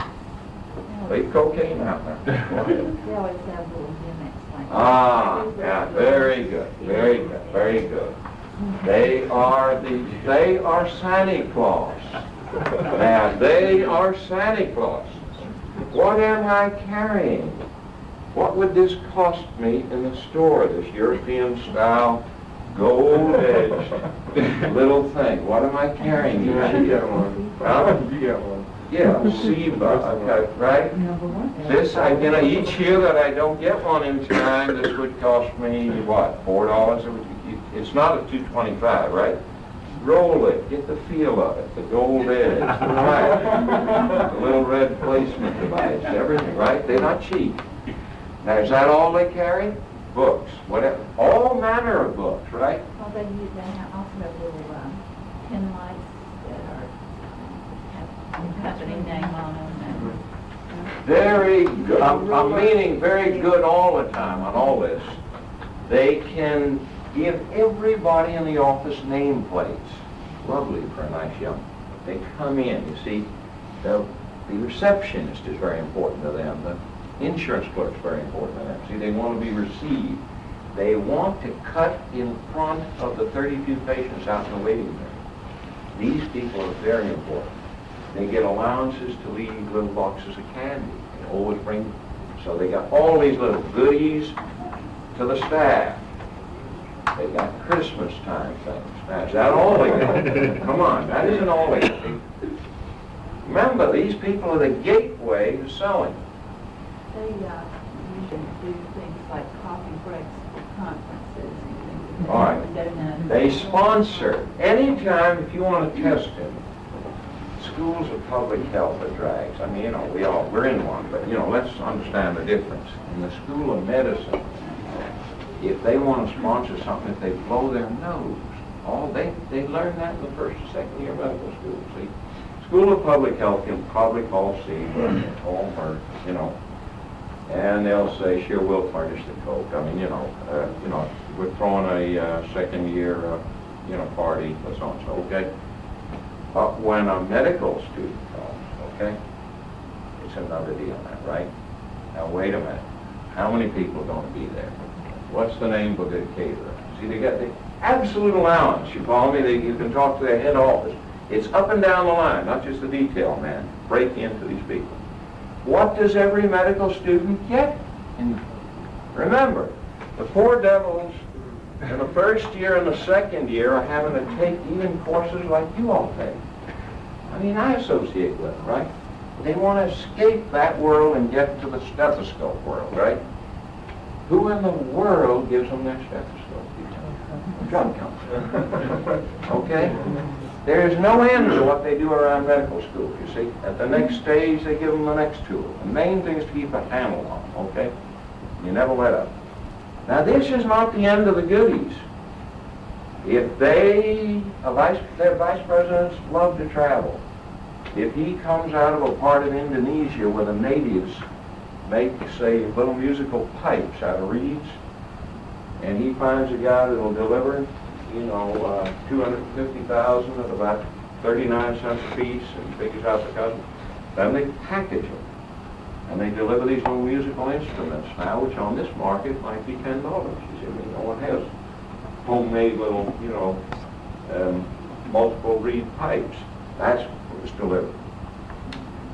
Leave cocaine out there. They always have little gimmicks like that. Ah, yeah, very good, very good, very good. They are Santa Claus. Now, they are Santa Claus. What am I carrying? What would this cost me in the store, this European-style, gold-edged little thing? What am I carrying? You get one. Huh? You get one. Yeah, SEBA, okay, right? Number one. This, each year that I don't get one in time, this would cost me, what, $4? It's not a $2.25, right? Roll it, get the feel of it, the gold edge, right? The little red placement device, everything, right? They're not cheap. Now, is that all they carry? Books, whatever, all manner of books, right? Well, they also have little pin lights that have the company name on them. Very good. I'm meaning very good all the time on all this. They can give everybody in the office nameplates. Lovely for a nice young. They come in, you see, the receptionist is very important to them. The insurance clerk's very important to them. See, they want to be received. They want to cut in front of the 32 patients out in the waiting room. These people are very important. They get allowances to leave little boxes of candy. They always bring, so they got all these little goodies to the staff. They got Christmas time things. Now, is that all they got? Come on, that isn't all they got. Remember, these people are the gateway to selling. They usually do things like coffee breaks for conferences and things. All right. They sponsor. Anytime, if you want to test him, schools of public health are drags. I mean, we're in one, but, let's understand the difference. In the School of Medicine, if they want to sponsor something, if they blow their nose, they learn that in the first and second year medical school, see? School of Public Health can probably call SEBA, call her, and they'll say, sure, we'll furnish the Coke. I mean, we're throwing a second year, party or so and so, okay? But when a medical student comes, okay, it's another deal now, right? Now, wait a minute. How many people are going to be there? What's the name of the caterer? See, they got the absolute allowance. You follow me? You can talk to their head office. It's up and down the line, not just the detail man. Break into these people. What does every medical student get? And remember, the poor devils in the first year and the second year are having to take even courses like you all take. I mean, I associate with them, right? They want to escape that world and get to the stethoscope world, right? Who in the world gives them their stethoscope? Drug company. Okay? There is no end to what they do around medical school, you see. At the next stage, they give them the next tool. The main thing is to keep a handle on them, okay? You never let up. Now, this is not the end of the goodies. If their vice presidents love to travel, if he comes out of a part of Indonesia where the natives make, say, little musical pipes out of reeds, and he finds a guy that will deliver, $250,000 at about 39 cents a piece and figures out the customer, then they package them. And they deliver these little musical instruments now, which on this market might be $10. You see, I mean, no one has homemade little, multiple reed pipes. That's what was delivered.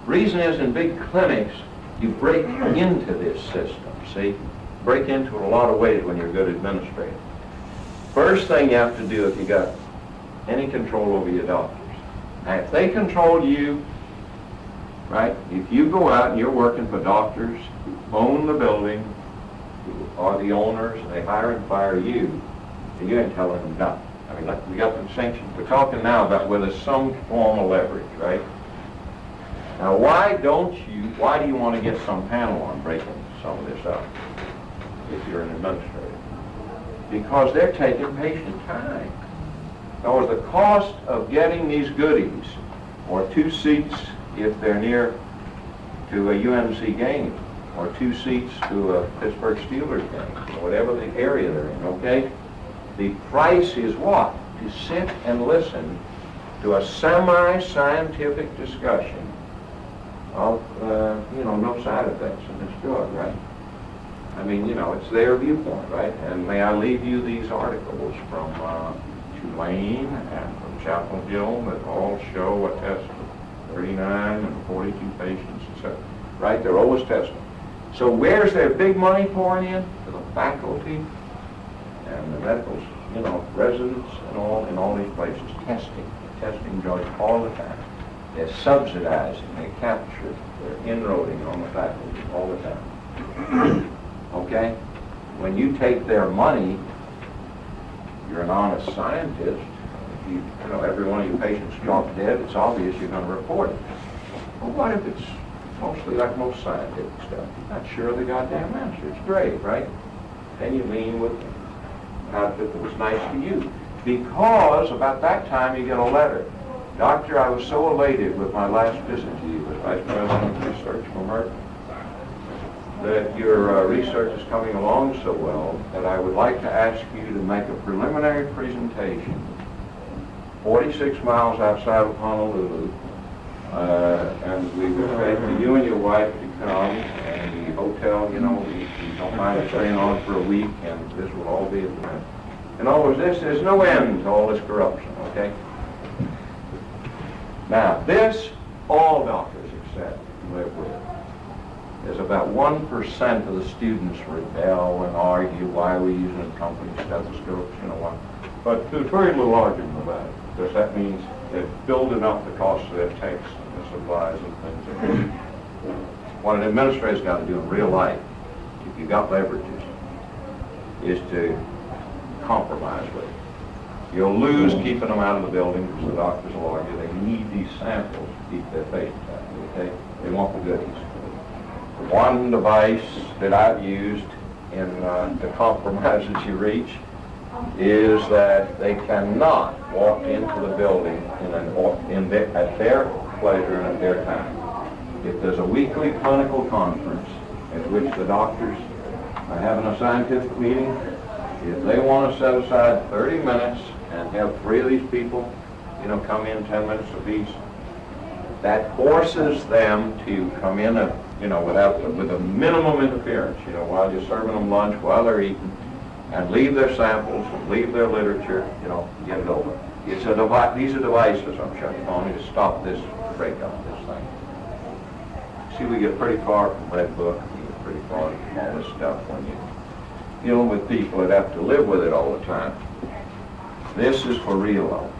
Reason is, in big clinics, you break into this system, see? Break into it a lot of ways when you're a good administrator. First thing you have to do if you got any control over your doctors. Now, if they control you, right, if you go out and you're working for doctors who own the building, who are the owners, and they hire and fire you, and you ain't telling them nothing. I mean, we got them sanctioned. We're talking now about where there's some form of leverage, right? Now, why do you want to get some panel on breaking some of this up if you're an administrator? Because they're taking patient time. In other words, the cost of getting these goodies, or 2 seats if they're near to a UMC game, or 2 seats to a Pittsburgh Steelers game, or whatever the area they're in, okay? The price is what? To sit and listen to a semi-scientific discussion of, no side effects in this drug, right? I mean, it's their viewpoint, right? And may I leave you these articles from Tulane and from Chapel Hill that all show what tests 39 and 42 patients, etc. Right? They're always testing. So where's their big money pouring in? To the faculty and the medical, residents and all in all these places. Testing drugs all the time. They're subsidizing, they capture, they're inroading on the faculty all the time. Okay? When you take their money, you're an honest scientist. If you know, every one of your patients drops dead, it's obvious you're going to report it. But what if it's mostly like most scientific stuff? You're not sure of the goddamn answer. It's great, right? Then you lean with an outfit that was nice to you. Because about that time you get a letter. Doctor, I was so elated with my last visit to you as Vice President of Research from Merck that your research is coming along so well that I would like to ask you to make a preliminary presentation 46 miles outside of Honolulu, and we would pay for you and your wife to come, and the hotel, you know, we don't mind staying on for a week, and this will all be at the end. In other words, there's no end to all this corruption, okay? Now, this, all doctors accept and live with. There's about 1% of the students rebel and argue why we're using a company stethoscopes, you know what. But there's very little argument about it, because that means they're building up the cost of their takes and the supplies and things. What an administrator's got to do in real life, if you've got leverages, is to compromise with it. You'll lose keeping them out of the building, because the doctors will argue they need these samples to keep their patients happy, okay? They want the goodies. One device that I've used in the compromises you reach is that they cannot walk into the building at their pleasure and at their time. If there's a weekly clinical conference at which the doctors are having a scientific meeting, if they want to set aside 30 minutes and have 3 of these people, you know, come in 10 minutes apiece, that forces them to come in, with a minimum interference, you know, while you're serving them lunch, while they're eating, and leave their samples, and leave their literature, you know, get it over. It's a these are devices I'm showing on to stop this breakup, this thing. See, we get pretty far from Red Book, we get pretty far from all this stuff when you're dealing with people that have to live with it all the time. This is for real, though.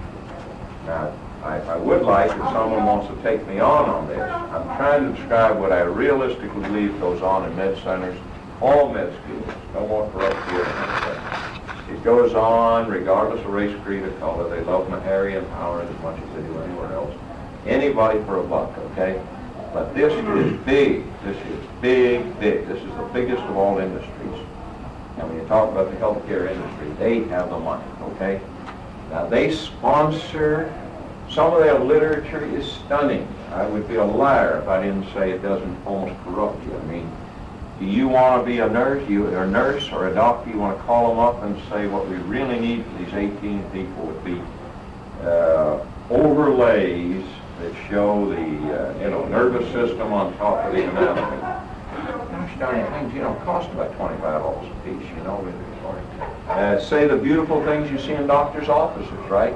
Now, I would like, if someone wants to take me on this, I'm trying to describe what I realistically believe goes on in med centers, all med schools, no more corrupt here than anything. It goes on regardless of race, creed, or color. They love Meharry and Howard as much as they do anywhere else. Anybody for a buck, okay? But this is big. This is big, big. This is the biggest of all industries. And when you talk about the healthcare industry, they have the money, okay? Now, they sponsor, some of their literature is stunning. I would be a liar if I didn't say it doesn't almost corrupt you. I mean, do you want to be a nurse, a nurse or a doctor? You want to call them up and say what we really need for these 18 people would be overlays that show the nervous system on top of the anatomy. Gosh darn it, things, cost about $25 a piece, say the beautiful things you see in doctors' offices, right?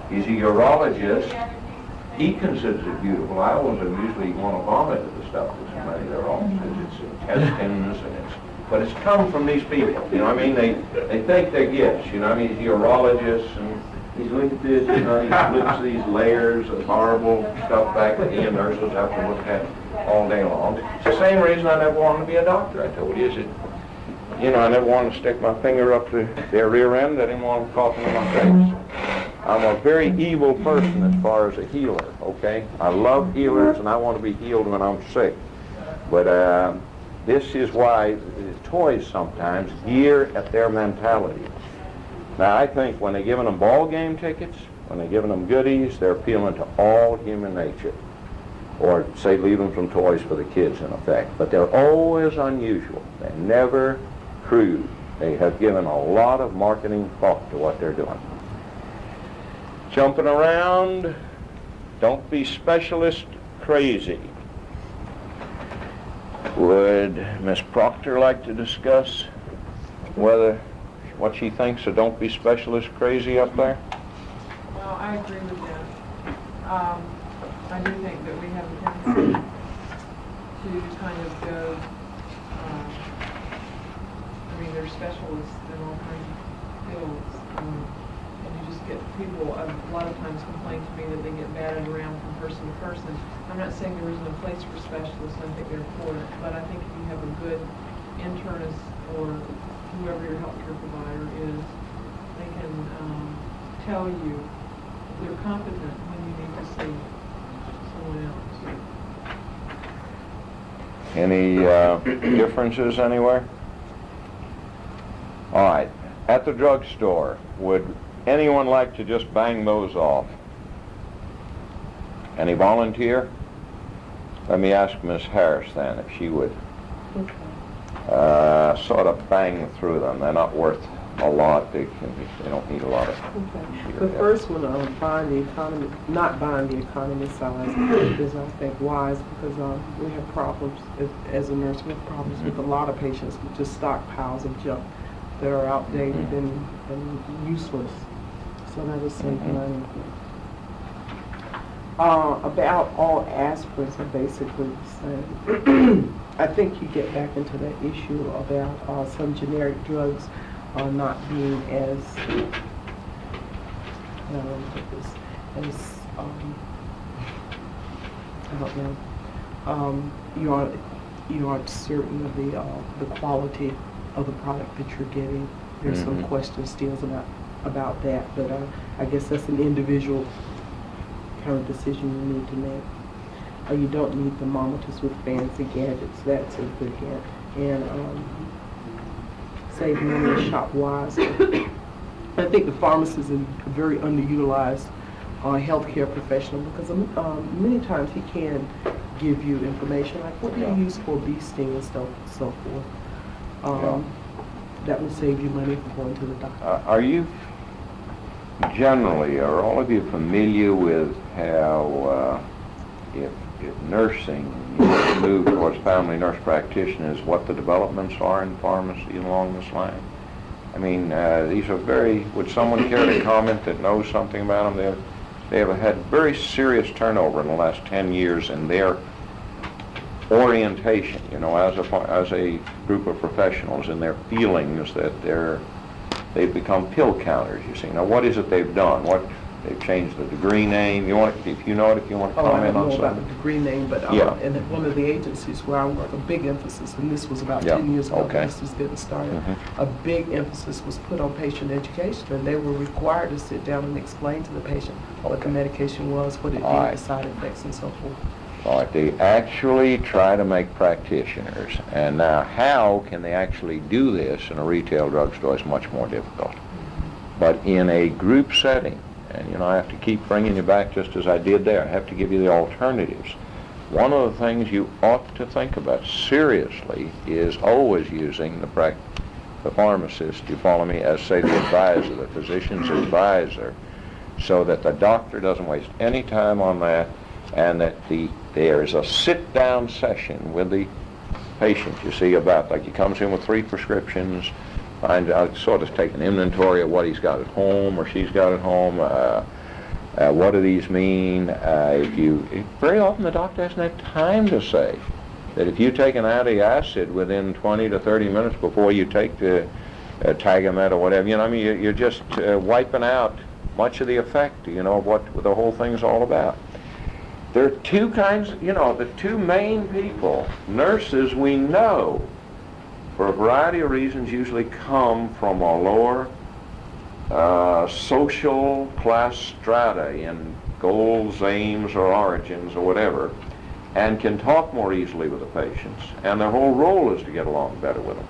He's a urologist. He considers it beautiful. I always usually want to vomit at the stuff that's in many of their offices. It's intestines, but it's come from these people. You know what I mean? They think they're gifts. You know what I mean? He's a urologist, and he's looked at this, he looks at these layers of horrible stuff back that he and nurses have to look at all day long. It's the same reason I never wanted to be a doctor. I told you, I never wanted to stick my finger up their rear end. I didn't want them coughing in my face. I'm a very evil person as far as a healer, okay? I love healers, and I want to be healed when I'm sick. But this is why the toys sometimes gear at their mentality. Now, I think when they're giving them ball game tickets, when they're giving them goodies, they're appealing to all human nature. Or, say, leave them some toys for the kids, in effect. But they're always unusual. They're never crude. They have given a lot of marketing thought to what they're doing. Jumping around, don't be specialist crazy. Would Miss Proctor like to discuss what she thinks of don't be specialist crazy up there? Well, I agree with that. I do think that we have a tendency to kind of go, there's specialists in all kinds of fields. and you just get people, a lot of times complain to me that they get batted around from person to person. I'm not saying there isn't a place for specialists, I think they're important, but I think if you have a good internist or whoever your healthcare provider is, they can tell you if they're competent when you need to see someone else. Any differences anywhere? All right. At the drugstore, would anyone like to just bang those off? Any volunteer? Let me ask Ms. Harris then if she would sort of bang through them. They're not worth a lot. They don't need a lot of. Okay. The first one, buying the economy, not buying the economy size is, I think, wise because we have problems, as a nurse, we have problems with a lot of patients with just stockpiles of junk that are outdated and useless. So that is saving money. About all aspirins are basically the same. I think you get back into that issue about some generic drugs not being as, I don't know, you aren't certain of the quality of the product that you're getting. There's some questions still about that, but I guess that's an individual kind of decision you need to make. You don't need thermometers with fancy gadgets. That's a good hint. And save money and shop wisely. I think the pharmacist is a very underutilized healthcare professional because many times he can give you information like what do you use for bee sting and so forth. That will save you money for going to the doctor. Are you generally, are all of you familiar with how if nursing, you move towards family nurse practitioners, what the developments are in pharmacy along this line? I mean, these are very, would someone care to comment that knows something about them? They have had very serious turnover in the last 10 years in their orientation, you know, as a group of professionals, in their feelings that they've become pill counters, you see. Now, what is it they've done? They've changed the degree name. You want, if you know it, if you want to comment on I don't know about something. the degree name, but in one of the agencies where I work, a big emphasis, and this was about 10 years ago, when this was getting started, a big emphasis was put on patient education, and they were required to sit down and explain to the patient what the medication was, what it did, the side effects, and so forth. All right, they actually try to make practitioners, and now how can they actually do this in a retail drugstore is much more difficult. But in a group setting, and you know, I have to keep bringing you back just as I did there, I have to give you the alternatives. One of the things you ought to think about seriously is always using the pharmacist, you follow me, as say the advisor, the physician's advisor, so that the doctor doesn't waste any time on that, and that there's a sit-down session with the patient, you see, about, like he comes in with 3 prescriptions, find out, sort of take an inventory of what he's got at home or she's got at home, what do these mean? Very often the doctor hasn't had time to say that if you take an antacid within 20 to 30 minutes before you take the Tagamet or whatever, you know, I mean, you're just wiping out much of the effect, you know, of what the whole thing's all about. There are 2 kinds, you know, the 2 main people, nurses we know, for a variety of reasons, usually come from a lower social class strata in goals, aims, or origins, or whatever, and can talk more easily with the patients. And their whole role is to get along better with them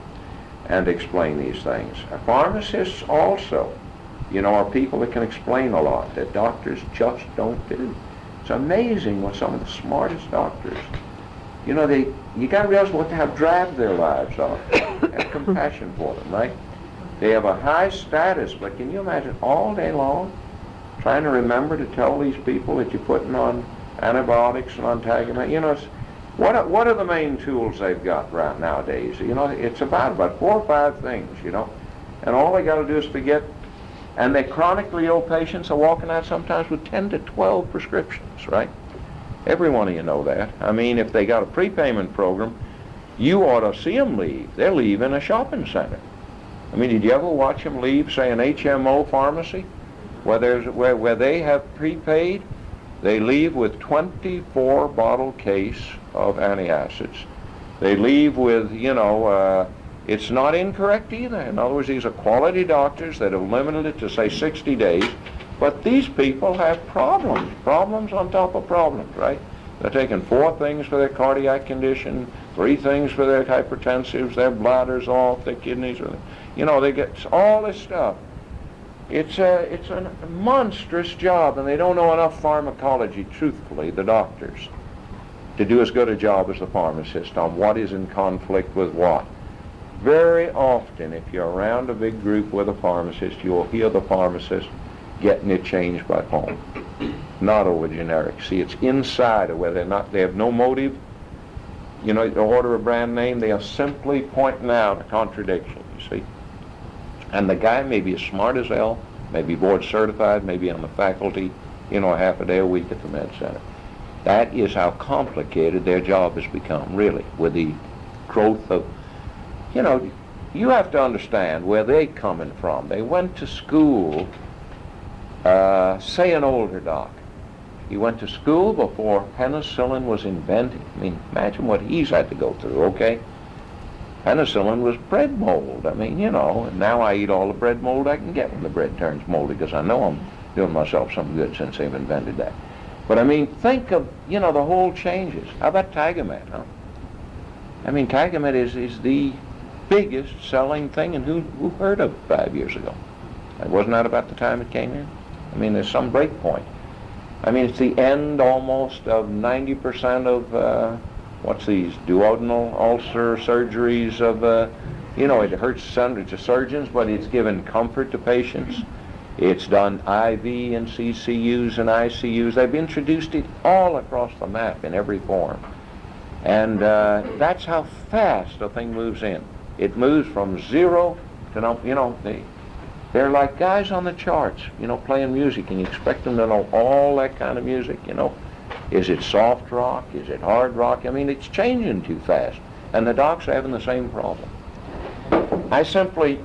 and explain these things. Pharmacists also, you know, are people that can explain a lot that doctors just don't do. It's amazing what some of the smartest doctors, you know, you got to realize how drab their lives are. Have compassion for them, right? They have a high status, but can you imagine all day long trying to remember to tell these people that you're putting on antibiotics and on Tagamet? You know, what are the main tools they've got right nowadays? You know, it's about 4 or 5 things, you know, and all they got to do is forget. And their chronically ill patients are walking out sometimes with 10 to 12 prescriptions, right? Every one of you know that. I mean, if they got a prepayment program, you ought to see them leave. They're leaving a shopping center. I mean, did you ever watch them leave, say, an HMO pharmacy? where they have prepaid, they leave with 24 bottle case of antacids. They leave with, it's not incorrect either. In other words, these are quality doctors that have limited it to, say, 60 days. But these people have problems on top of problems, right? They're taking 4 things for their cardiac condition, 3 things for their hypertensives, their bladders off, their kidneys, they get all this stuff. It's a monstrous job, and they don't know enough pharmacology, truthfully, the doctors, to do as good a job as the pharmacist on what is in conflict with what. Very often, if you're around a big group with a pharmacist, you'll hear the pharmacist getting it changed by phone, not over generic. See, it's inside of where they have no motive. To order a brand name, they are simply pointing out a contradiction, you see. And the guy may be as smart as hell, may be board certified, may be on the faculty, half a day a week at the med center. That is how complicated their job has become, really, with the growth of, you have to understand where they're coming from. They went to school, say an older doc. He went to school before penicillin was invented. I mean, imagine what he's had to go through, okay? Penicillin was bread mold. I mean, and now I eat all the bread mold I can get when the bread turns moldy, because I know I'm doing myself some good since they've invented that. But I mean, think of, the whole changes. How about Tagamet, huh? I mean, Tagamet is the biggest selling thing, and who heard of it 5 years ago? Wasn't that about the time it came in? I mean, there's some break point. I mean, it's the end almost of 90% of, what's these, duodenal ulcer surgeries of, it hurts hundreds of surgeons, but it's given comfort to patients. It's done IV and CCUs and ICUs. They've introduced it all across the map in every form. And that's how fast a thing moves in. It moves from 0 to, they're like guys on the charts, playing music, and you expect them to know all that kind of music, Is it soft rock? Is it hard rock? I mean, it's changing too fast, and the docs are having the same problem. I simply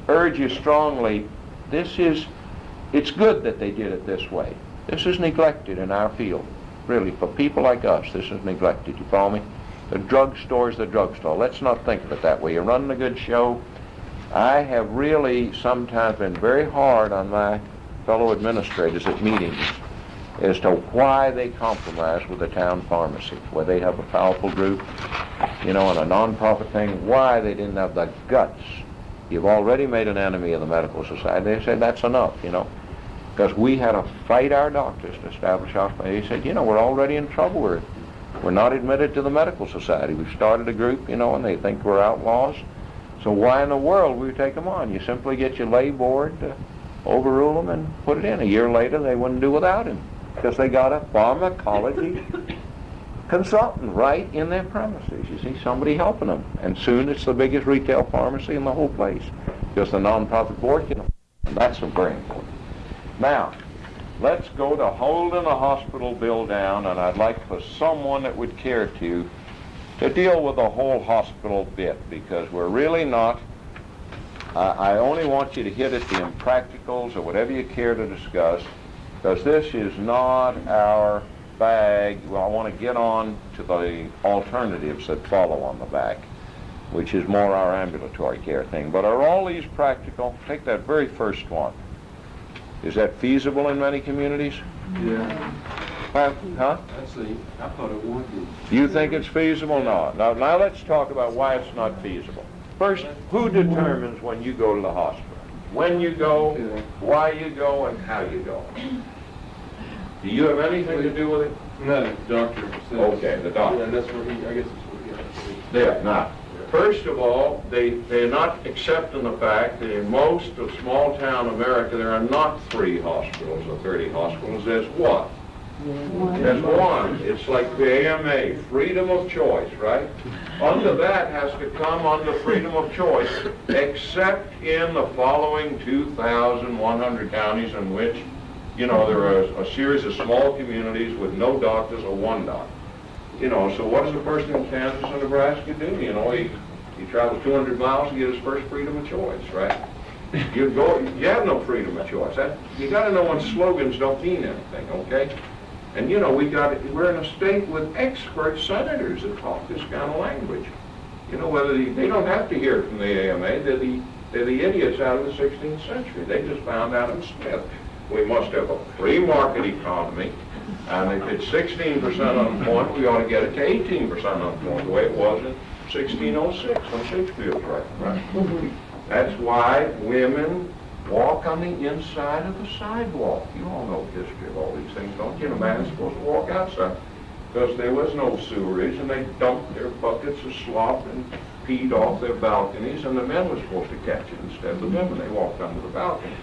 urge you strongly, it's good that they did it this way. This is neglected in our field. Really, for people like us, this is neglected. You follow me? The drugstore's the drugstore. Let's not think of it that way. You're running a good show. I have really sometimes been very hard on my fellow administrators at meetings as to why they compromise with the town pharmacy, where they have a powerful group, and a non-profit thing, why they didn't have the guts. You've already made an enemy of the medical society. They said that's enough, because we had to fight our doctors to establish hospitals. They said, we're already in trouble. We're not admitted to the medical society. We've started a group, and they think we're outlaws. So why in the world would we take them on? You simply get your lay board to overrule them and put it in. A year later, they wouldn't do without him, because they got a pharmacology consultant right in their premises. You see, somebody helping them. And soon it's the biggest retail pharmacy in the whole place, because the non-profit board can. And that's very important. Now, let's go to holding the hospital bill down, and I'd like for someone that would care to deal with the whole hospital bit, because we're really not, I only want you to hit at the impracticals or whatever you care to discuss, because this is not our bag. Well, I want to get on to the alternatives that follow on the back, which is more our ambulatory care thing. But are all these practical? Take that very first one. Is that feasible in many communities? Yeah. Huh? Actually, I thought it would be. You think it's feasible? No. Now let's talk about why it's not feasible. First, who determines when you go to the hospital? When you go, why you go, and how you go? Do you have anything to do with it? No, the doctor says. Okay, the doctor. Yeah, and that's where I guess that's what he has. There. Now, first of all, they're not accepting the fact that in most of small-town America, there are not 3 hospitals or 30 hospitals. There's what? There's one. It's like the AMA, freedom of choice, right? Under that has to come under freedom of choice, except in the following 2,100 counties in which, there are a series of small communities with no doctors or one doctor. So what does a person in Kansas or Nebraska do? He travels 200 miles to get his first freedom of choice, right? You have no freedom of choice. You gotta know when slogans don't mean anything, okay? And you know, we're in a state with expert senators that talk this kind of language. You know, whether they don't have to hear it from the AMA, they're the idiots out of the 16th century. They just found Adam Smith. We must have a free market economy, and if it's 16% unemployment, we ought to get it to 18% unemployment, the way it was in 1606 on Shakespeare's right? That's why women walk on the inside of the sidewalk. You all know the history of all these things, don't you? A man's supposed to walk outside because there was no sewerage, and they dumped their buckets of slop and peed off their balconies, and the men were supposed to catch it instead of the women. They walked under the balcony.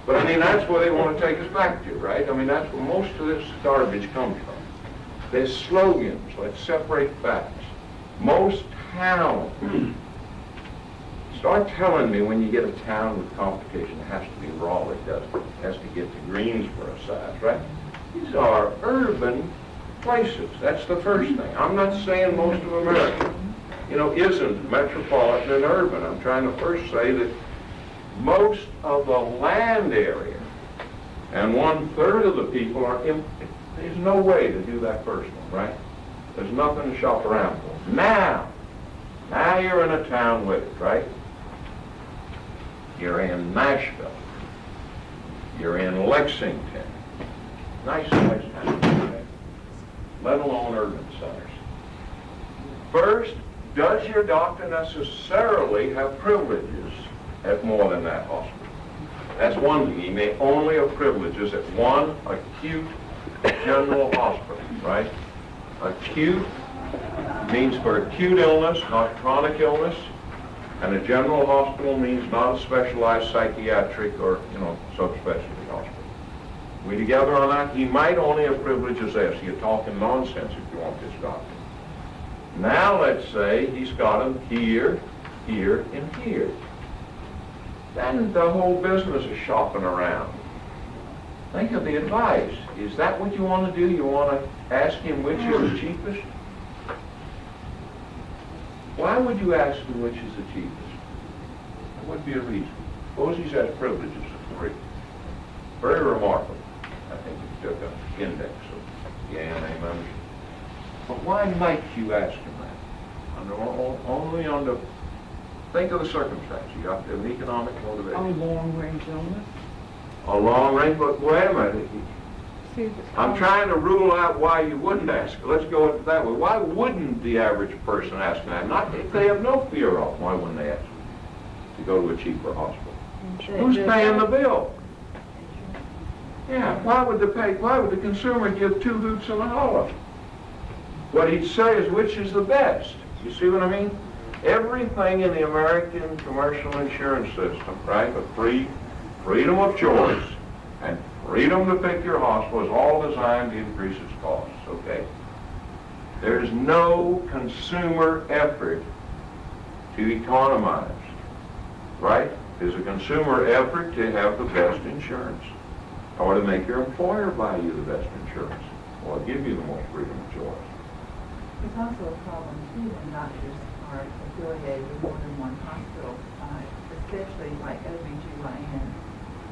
But I mean, that's where they want to take us back to, right? I mean, that's where most of this garbage comes from. There's slogans, let's separate facts. Most towns, start telling me when you get a town with competition, it has to be Raleigh, doesn't it? It has to get to Greensboro size, right? These are urban places. That's the first thing. I'm not saying most of America, you know, isn't metropolitan and urban. I'm trying to first say that most of the land area and 1/3 of the people are empty. There's no way to do that first one, right? There's nothing to shop around for. Now you're in a town with it, right? You're in Nashville. You're in Lexington. Nice town, right? Let alone urban centers. First, does your doctor necessarily have privileges at more than that hospital? That's one thing. He may only have privileges at one acute general hospital, right? Acute means for acute illness, not chronic illness, and a general hospital means not a specialized psychiatric or, you know, subspecialty hospital. We together on that? He might only have privileges there, so you're talking nonsense if you want this doctor. Now let's say he's got them here, here, and here. Then the whole business is shopping around. Think of the advice. Is that what you want to do? You want to ask him which is the cheapest? Why would you ask him which is the cheapest? There would be a reason. Suppose he has privileges of 3. Very remarkable. I think he took an index of the AMA members. But why might you ask him that? Only under, think of the circumstance. You have to have an economic motivation. A long-range illness? A long range, but wait a minute. See, I'm trying to rule out why you wouldn't ask. Let's go that way. Why wouldn't the average person ask that? Not if they have no fear of. Why wouldn't they ask to go to a cheaper hospital? Who's paying the bill? Yeah. Why would the consumer give 2 hoots and a holler? What he'd say is which is the best. You see what I mean? Everything in the American commercial insurance system, right? The freedom of choice and freedom to pick your hospital is all designed to increase its costs, okay? There's no consumer effort to economize, right? There's a consumer effort to have the best insurance or to make your employer buy you the best insurance or give you the most freedom of choice. It's also a problem too when doctors are affiliated with more than one hospital, especially like OBGYN.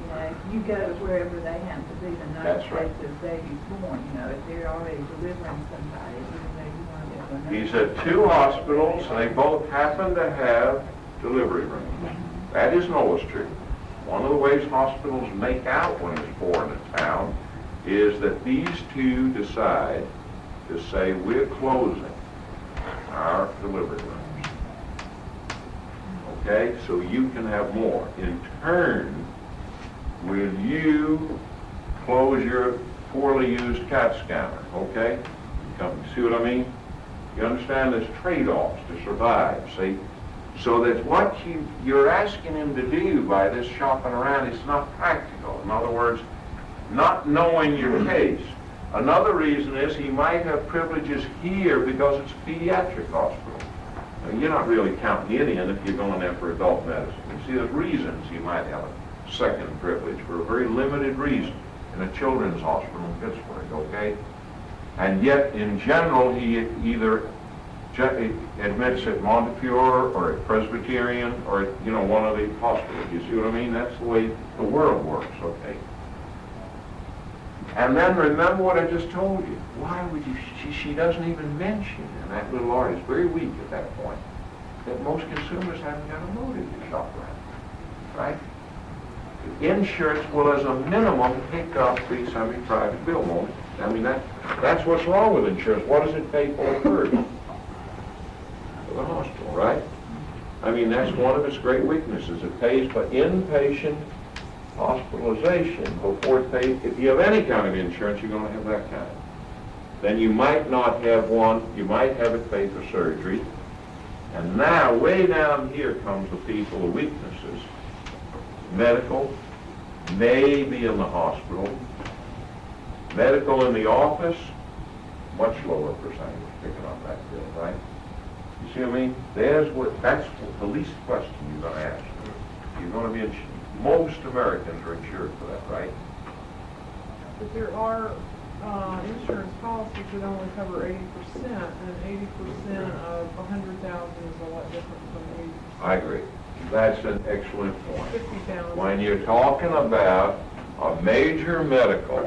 You know, you go wherever they happen to be the night That's right. of baby's born, you know, if they're already delivering somebody, even though you want to go to another. He's at 2 hospitals, and they both happen to have delivery rooms. That isn't always true. One of the ways hospitals make out when it's born in a town is that these 2 decide to say, we're closing our delivery rooms. Okay, so you can have more. In turn, will you close your poorly used CAT scanner, okay? See what I mean? You understand there's trade-offs to survive, see? So that what you're asking him to do by this shopping around is not practical. In other words, not knowing your case. Another reason is he might have privileges here because it's a pediatric hospital. Now, you're not really counting it in if you're going there for adult medicine. You see, there's reasons you might have a second privilege for a very limited reason in a children's hospital in Pittsburgh, okay? And yet, in general, he either admits at Montefiore or at Presbyterian or at, one of the hospitals. You see what I mean? That's the way the world works, okay? And then remember what I just told you. Why would you, she doesn't even mention, and that little art is very weak at that point, that most consumers haven't got a motive to shop around, right? Insurance will, as a minimum, pick up the semi-private bill, won't it? I mean, that's what's wrong with insurance. What does it pay for first? For the hospital, right? I mean, that's one of its great weaknesses. It pays for inpatient hospitalization before it pays. If you have any kind of insurance, you're going to have that kind. Then you might not have one. You might have it pay for surgery. And now, way down here comes the people, the weaknesses. Medical, maybe in the hospital. Medical in the office, much lower percentage picking up that bill, right? You see what I mean? That's the least question you're going to ask. You're going to be insured. Most Americans are insured for that, right? But there are insurance policies that only cover 80%, and 80% of 100,000 is a lot different from 80%. I agree. That's an excellent point. 50,000. When you're talking about a major medical,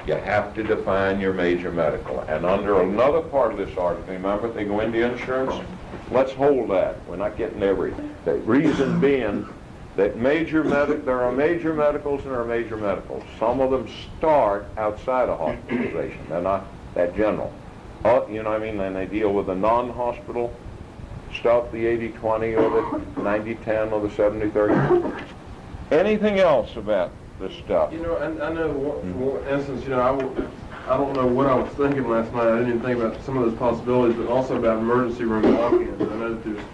you have to define your major medical. And under another part of this article, remember, they go into insurance. Let's hold that. We're not getting everything. The reason being that there are major medicals and there are major medicals. Some of them start outside of hospitalization. They're not that general. You know what I mean? Then they deal with the non-hospital stuff, the 80-20 or the 90-10 or the 70-30. Anything else about this stuff? I know, for instance, I don't know what I was thinking last night. I didn't even think about some of those possibilities, but also about emergency room walk-ins. I know that there's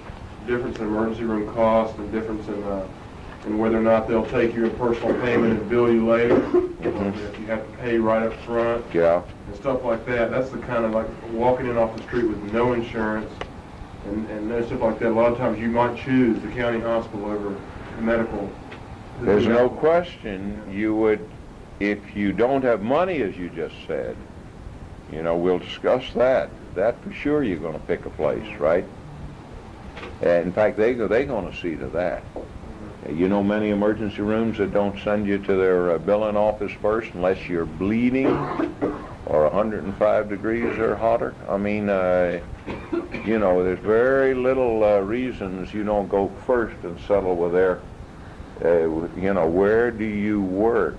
difference in emergency room cost and difference in whether or not they'll take your personal payment and bill you later. If you have to pay right up front. Yeah. And stuff like that. That's the kind of like walking in off the street with no insurance and no stuff like that. A lot of times you might choose the county hospital over the medical. There's no question you would, if you don't have money, as you just said, we'll discuss that. That for sure you're going to pick a place, right? And in fact, they're going to see to that. Many emergency rooms that don't send you to their billing office first unless you're bleeding or 105 degrees or hotter. I mean, there's very little reasons you don't go first and settle with their, where do you work,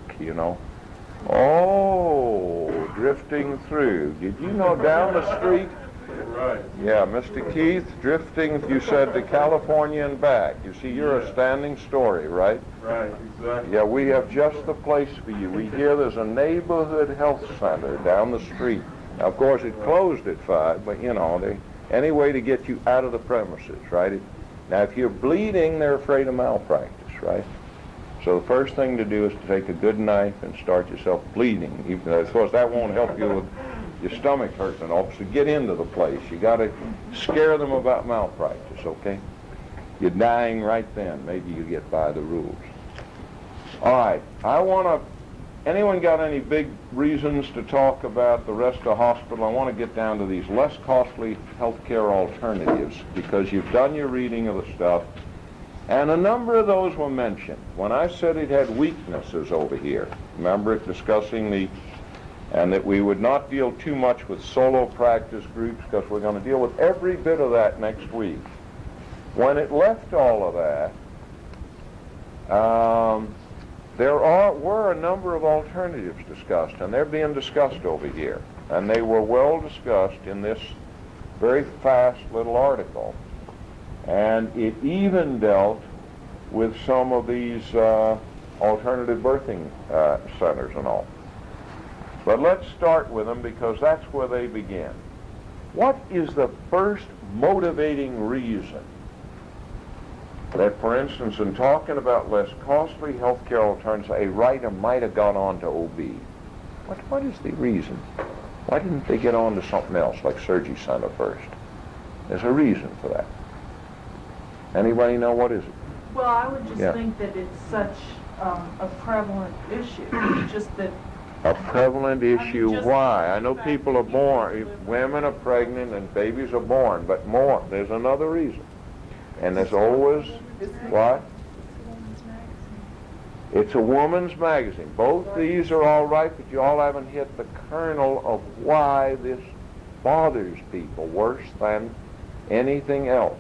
Oh, drifting through. Did you know down the street? Right. Yeah, Mr. Keith, drifting, you said to California and back. You see, you're a standing story, right? Right, exactly. Yeah, we have just the place for you. We hear there's a neighborhood health center down the street. Now, of course, it closed at 5, but, any way to get you out of the premises, right? Now, if you're bleeding, they're afraid of malpractice, right? So the first thing to do is to take a good knife and start yourself bleeding. Even, of course, that won't help you with your stomach hurting and all, so get into the place. You got to scare them about malpractice, okay? You're dying right then. Maybe you get by the rules. All right, anyone got any big reasons to talk about the rest of the hospital? I want to get down to these less costly healthcare alternatives because you've done your reading of the stuff, and a number of those were mentioned. When I said it had weaknesses over here, remember it discussing and that we would not deal too much with solo practice groups because we're going to deal with every bit of that next week. When it left all of that, there were a number of alternatives discussed, and they're being discussed over here. And they were well discussed in this very fast little article. And it even dealt with some of these alternative birthing centers and all. But let's start with them because that's where they begin. What is the first motivating reason that, for instance, in talking about less costly healthcare alternatives, a writer might have got on to OB? What is the reason? Why didn't they get on to something else, like Surgery Center first? There's a reason for that. Anybody know what is it? Well, I would just Yeah. think that it's such a prevalent issue, just that A prevalent issue, just- why? I know the fact people that are people born, live- women are pregnant and babies are born, but more, there's another reason. And there's always, what? It's a woman's magazine. Both these are all right, but you all haven't hit the kernel of why this bothers people worse than anything else.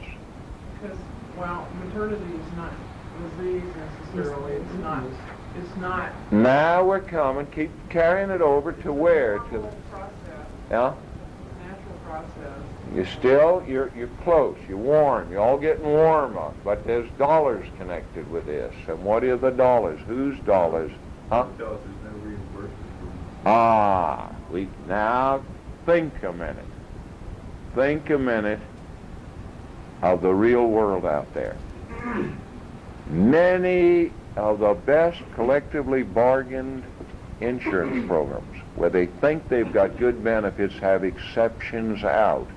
Because, well, maternity is not disease necessarily, it's not Now we're coming, keep carrying it over to where? It's a To, normal process, yeah? natural process. You're close, you're warm, you're all getting warmer, but there's dollars connected with this. And what are the dollars? Whose dollars? Huh? Because there's no reimbursement Now think a minute. Think a minute of the real world out there. Many of the best collectively bargained insurance programs, where they think they've got good benefits, have exceptions out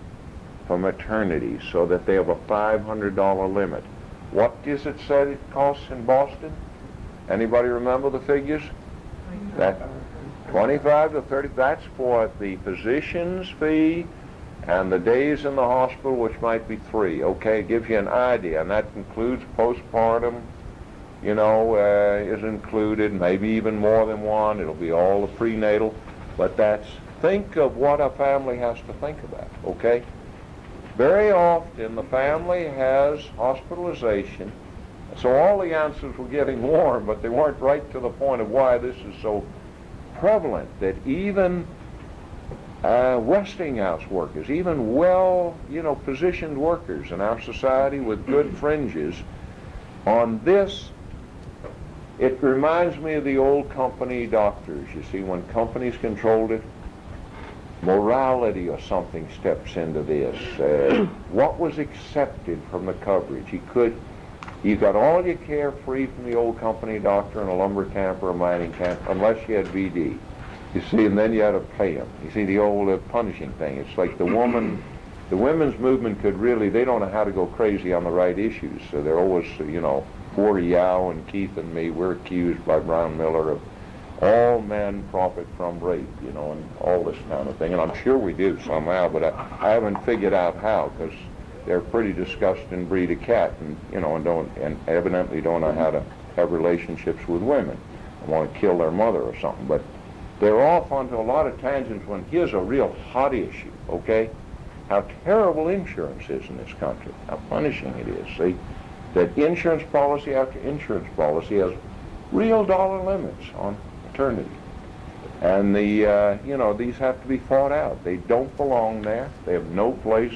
for maternity so that they have a $500 limit. What does it say it costs in Boston? Anybody remember the figures? That 25 to 30, that's for the physician's fee and the days in the hospital, which might be 3. Okay, it gives you an idea, and that includes postpartum, is included, maybe even more than one. It'll be all the prenatal, but think of what a family has to think about, okay? Very often the family has hospitalization, so all the answers were getting warm, but they weren't right to the point of why this is so prevalent, that even Westinghouse workers, even positioned workers in our society with good fringes, on this, it reminds me of the old company doctors. You see, when companies controlled it, morality or something steps into this. What was accepted from the coverage? You got all your care free from the old company doctor in a lumber camp or a mining camp, unless you had VD. You see, and then you had to pay them. You see, the old punishing thing. It's like the women's movement they don't know how to go crazy on the right issues. So they're always, poor Yao and Keith and me, we're accused by Brown Miller of all men profit from rape, and all this kind of thing. And I'm sure we do somehow, but I haven't figured out how, because they're a pretty disgusting breed of cat, and and evidently don't know how to have relationships with women and want to kill their mother or something. But they're off onto a lot of tangents when here's a real hot issue, okay? How terrible insurance is in this country, how punishing it is. See, that insurance policy after insurance policy has real dollar limits on maternity. And these have to be fought out. They don't belong there. They have no place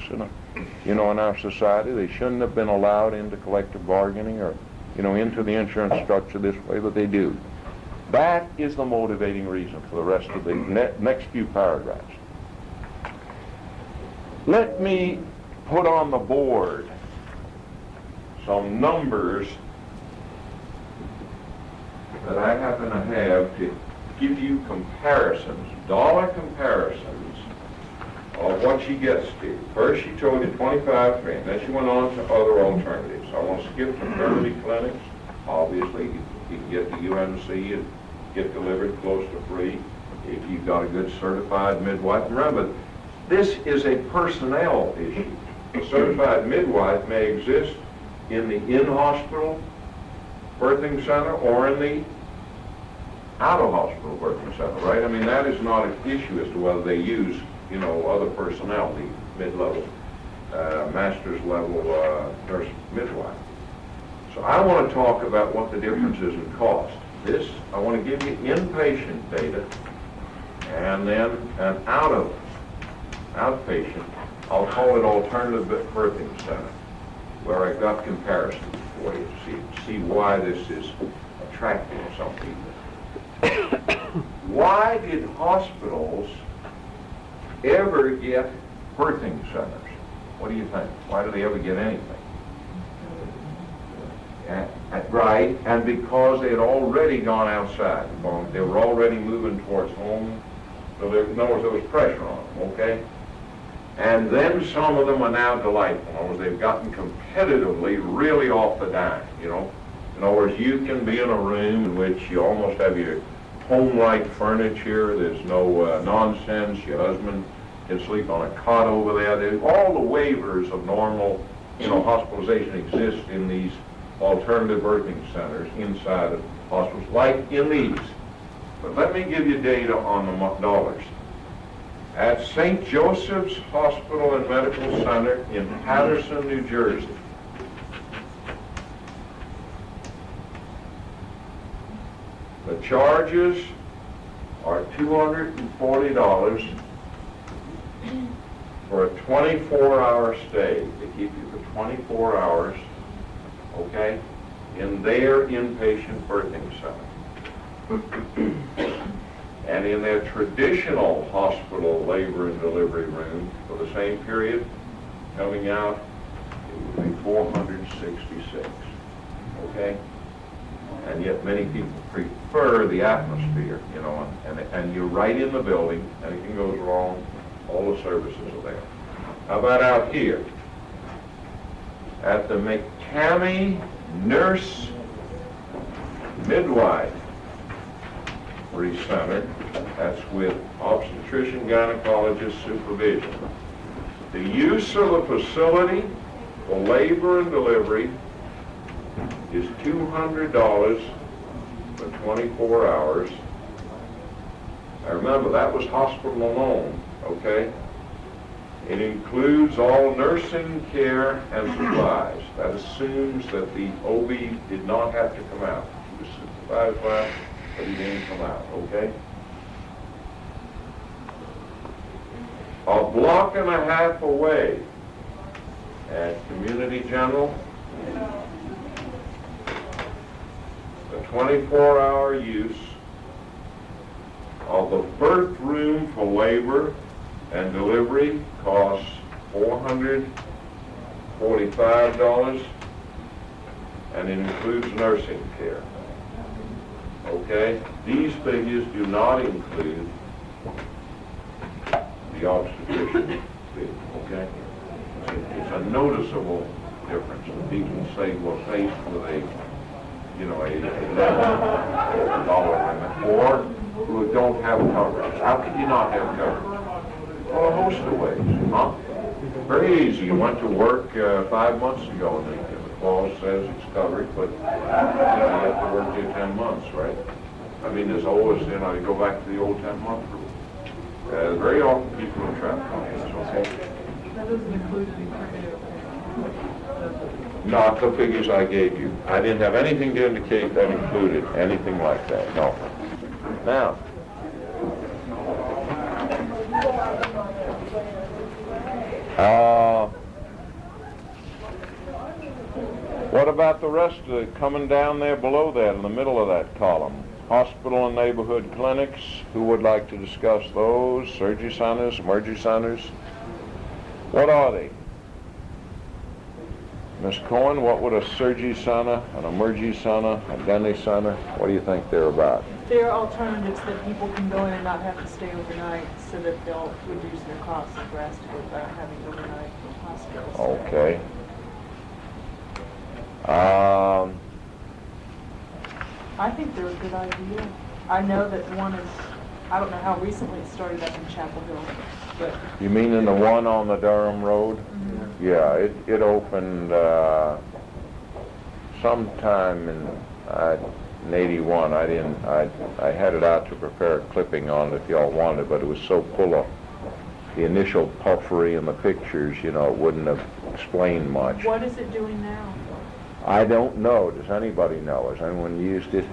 in our society. They shouldn't have been allowed into collective bargaining or, into the insurance structure this way, but they do. That is the motivating reason for the rest of the next few paragraphs. Let me put on the board some numbers that I happen to have to give you comparisons, dollar comparisons of what she gets to. First she told you 25 grand, then she went on to other alternatives. I want to skip maternity clinics. Obviously, you can get to UNC and get delivered close to free if you've got a good certified midwife. Remember, this is a personnel issue. A certified midwife may exist in the in-hospital birthing center or in the out-of-hospital birthing center, right? I mean, that is not an issue as to whether they use, other personnel, the mid-level, master's level nurse midwife. So I want to talk about what the difference is in cost. This, I want to give you inpatient data, and then an outpatient, I'll call it alternative birthing center, where I've got comparisons for you to see why this is attractive to some people. Why did hospitals ever get birthing centers? What do you think? Why do they ever get anything? Right, and because they had already gone outside. They were already moving towards home. So in other words, there was pressure on them, okay? And then some of them are now delightful. In other words, they've gotten competitively really off the dime, In other words, you can be in a room in which you almost have your home-like furniture, there's no nonsense, your husband can sleep on a cot over there. All the waivers of normal, hospitalization exist in these alternative birthing centers inside of hospitals, like in these. But let me give you data on the dollars. At St. Joseph's Hospital and Medical Center in Patterson, New Jersey, the charges are $240 for a 24-hour stay. They keep you for 24 hours, okay, in their inpatient birthing center. And in their traditional hospital labor and delivery room for the same period, coming out, it would be $466, okay? And yet many people prefer the atmosphere, and you're right in the building, anything goes wrong, all the services are there. How about out here? At the McCamey Nurse Midwife Center, that's with obstetrician gynecologist supervision. The use of the facility for labor and delivery is $200 for 24 hours. Now remember, that was hospital alone, okay? It includes all nursing care and supplies. That assumes that the OB did not have to come out. He was supervised by, but he didn't come out, okay? A block and a half away at Community General, the 24-hour use of the birth room for labor and delivery costs $445, and it includes nursing care. Okay? These figures do not include the obstetrician fee, okay? It's a noticeable difference. And people say we're faced with a $11 limit, or who don't have coverage. How can you not have coverage? Well, a host of ways, huh? Very easy. You went to work 5 months ago, and the clause says it's covered, but you have to work here 10 months, right? I mean, there's always, you go back to the old 10-month rule. Very often people are trapped on this, okay? That doesn't include any prenatal care. Not the figures I gave you. I didn't have anything to indicate that included anything like that, no. Now, what about the rest of it coming down there below that in the middle of that column? Hospital and neighborhood clinics, who would like to discuss those? Surgery centers, emergency centers? What are they? Ms. Cohen, what would a surgery center, an emergency center, a dentist center, what do you think they're about? They're alternatives that people can go in and not have to stay overnight, so that they'll reduce their costs drastically by having overnight hospitals. Okay. I think they're a good idea. I know that one is, I don't know how recently it started up in Chapel Hill, but You mean in the one on the Durham Road? Yeah, it opened sometime in 81. I had it out to prepare a clipping on it if y'all wanted, but it was so full of the initial puffery and the pictures, it wouldn't have explained much. what is it doing now? I don't know. Does anybody know? Has anyone used it?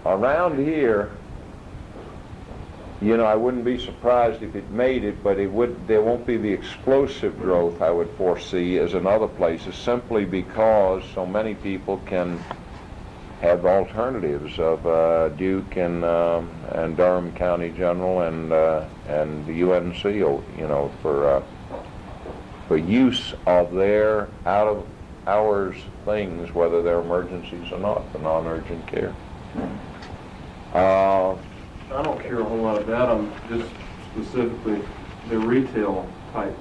Around here, I wouldn't be surprised if it made it, but there won't be the explosive growth I would foresee as in other places, simply because so many people can have alternatives of Duke and Durham County General and the UNC, for use of their out-of-hours things, whether they're emergencies or not, for non-urgent care. I don't care a whole lot about them, just specifically the retail type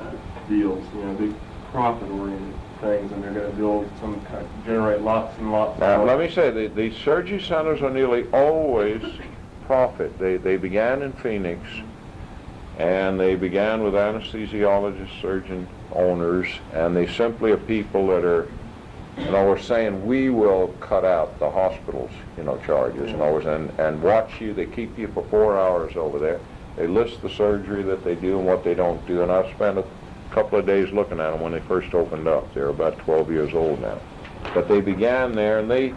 deals, big profit-oriented things, and they're gonna build some kind, generate lots and lots. Now, let me say, the surgery centers are nearly always profit. They began in Phoenix, and they began with anesthesiologists, surgeon owners, and they simply are people that are, we're saying we will cut out the hospital's, charges, and watch you. They keep you for 4 hours over there. They list the surgery that they do and what they don't do, and I've spent a couple of days looking at them when they first opened up. They're about 12 years old now. But they began there, and they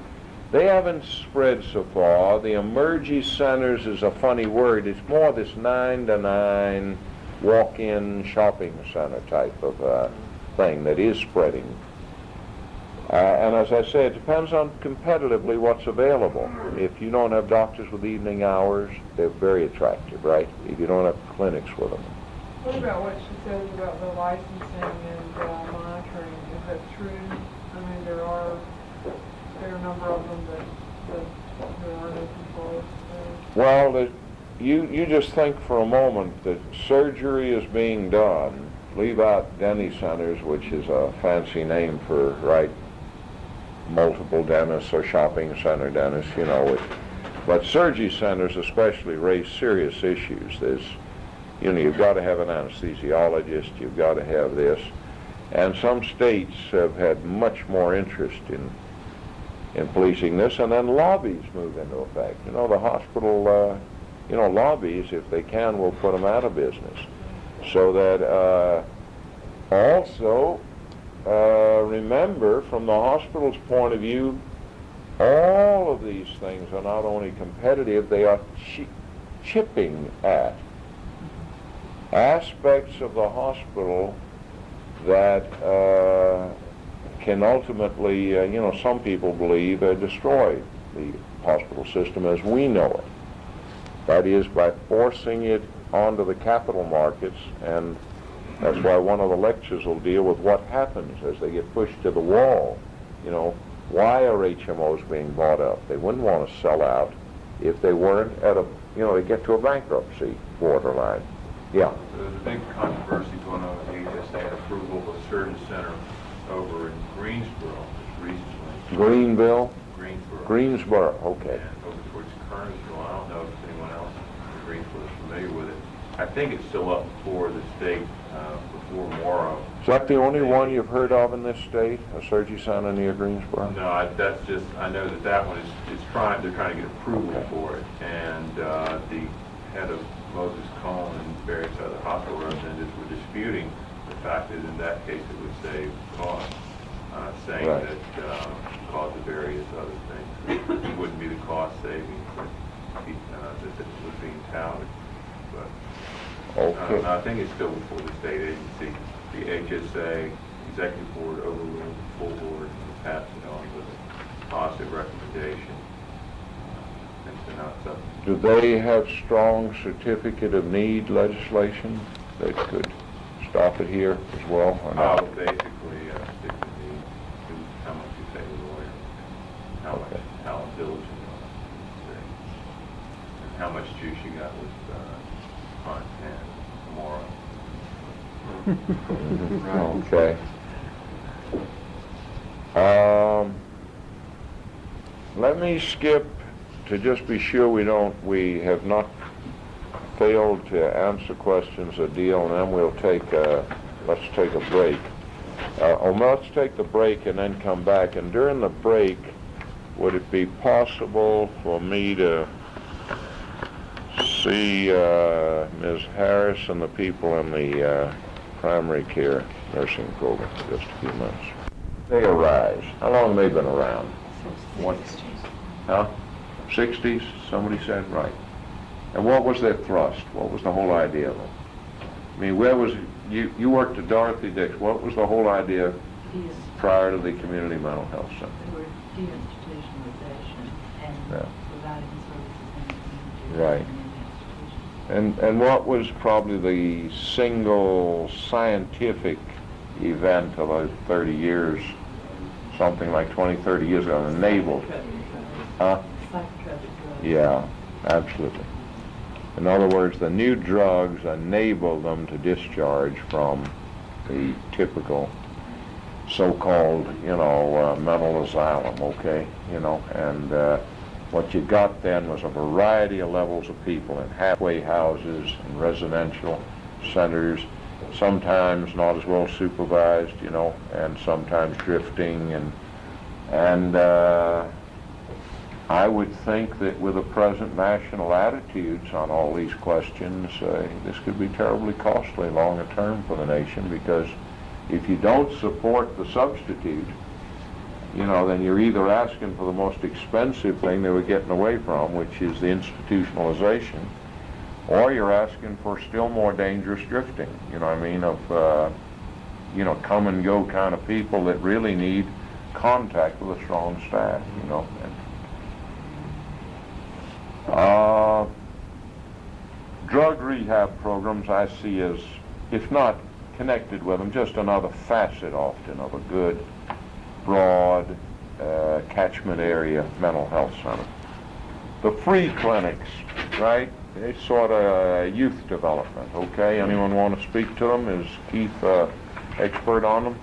haven't spread so far. The emerging centers is a funny word. It's more this 9 to 9 walk-in shopping center type of thing that is spreading. And as I say, it depends on competitively what's available. If you don't have doctors with evening hours, they're very attractive, right? If you don't have clinics with them. What about what she says about the licensing and monitoring? Is that true? I mean, there are a number of them that there are no controls. Well, you just think for a moment that surgery is being done. Leave out Denny Centers, which is a fancy name for, multiple dentists or shopping center dentists, but surgery centers especially raise serious issues. There's, you've got to have an anesthesiologist, you've got to have this, and some states have had much more interest in policing this, and then lobbies move into effect. The hospital, lobbies, if they can, will put them out of business. So that also, remember, from the hospital's point of view, all of these things are not only competitive, they are chipping at aspects of the hospital that can ultimately, some people believe, destroy the hospital system as we know it. That is, by forcing it onto the capital markets, and that's why one of the lectures will deal with what happens as they get pushed to the wall. Why are HMOs being bought up? They wouldn't want to sell out if they weren't at they get to a bankruptcy borderline. Yeah. There's a big controversy going on with HSA approval of a surgery center over in Greensboro just recently. Greenville? Greensboro. Okay. And over towards Kernersville. I don't know if anyone else in Greensboro is familiar with it. I think it's still up before the state, before Morrow. Is that the only one you've heard of in this state, a surgery center near Greensboro? No, that's just, I know that one is they're trying to get approval for it. And the head of Moses Cone and various other hospital representatives were disputing the fact that in that case it would save costs, saying Right. that because of various other things, it wouldn't be the cost savings that it was being touted. But Okay. I think it's still before the state agency. The HSA executive board overruled the full board and passed it on with a positive recommendation. It's not something. Do they have strong certificate of need legislation that could stop it here as well, or not? Basically, stick to how much you pay the lawyer, how diligent you are, and how much juice you got with Hunt and Morrow. Okay. Let me skip to just be sure we have not failed to answer questions or deal, and then we'll let's take a break. Let's take the break and then come back. And during the break, would it be possible for me to see Ms. Harris and the people in the primary care nursing program for just a few minutes? They arise. How long have they been around? What? Huh? 60s, somebody said, right. And what was their thrust? What was the whole idea of it? I mean, where was, you worked at Dorothy Dix, what was the whole idea prior to the Community Mental Health Center? They were deinstitutionalization and Yeah. providing services in the community. Right. In the institutions. And what was probably the single scientific event of those 30 years, something like 20, 30 years ago, enabled? Huh? Psychotropic drugs. Yeah, absolutely. In other words, the new drugs enable them to discharge from the typical so-called, mental asylum, okay, and what you got then was a variety of levels of people in halfway houses and residential centers, sometimes not as well supervised, and sometimes drifting, and I would think that with the present national attitudes on all these questions, this could be terribly costly longer term for the nation, because if you don't support the substitute, then you're either asking for the most expensive thing that we're getting away from, which is the institutionalization, or you're asking for still more dangerous drifting, of, come and go kind of people that really need contact with a strong staff, Drug rehab programs I see as, if not connected with them, just another facet often of a good, broad catchment area mental health center. The free clinics, right? They sort of youth development, okay? Anyone want to speak to them? Is Keith expert on them?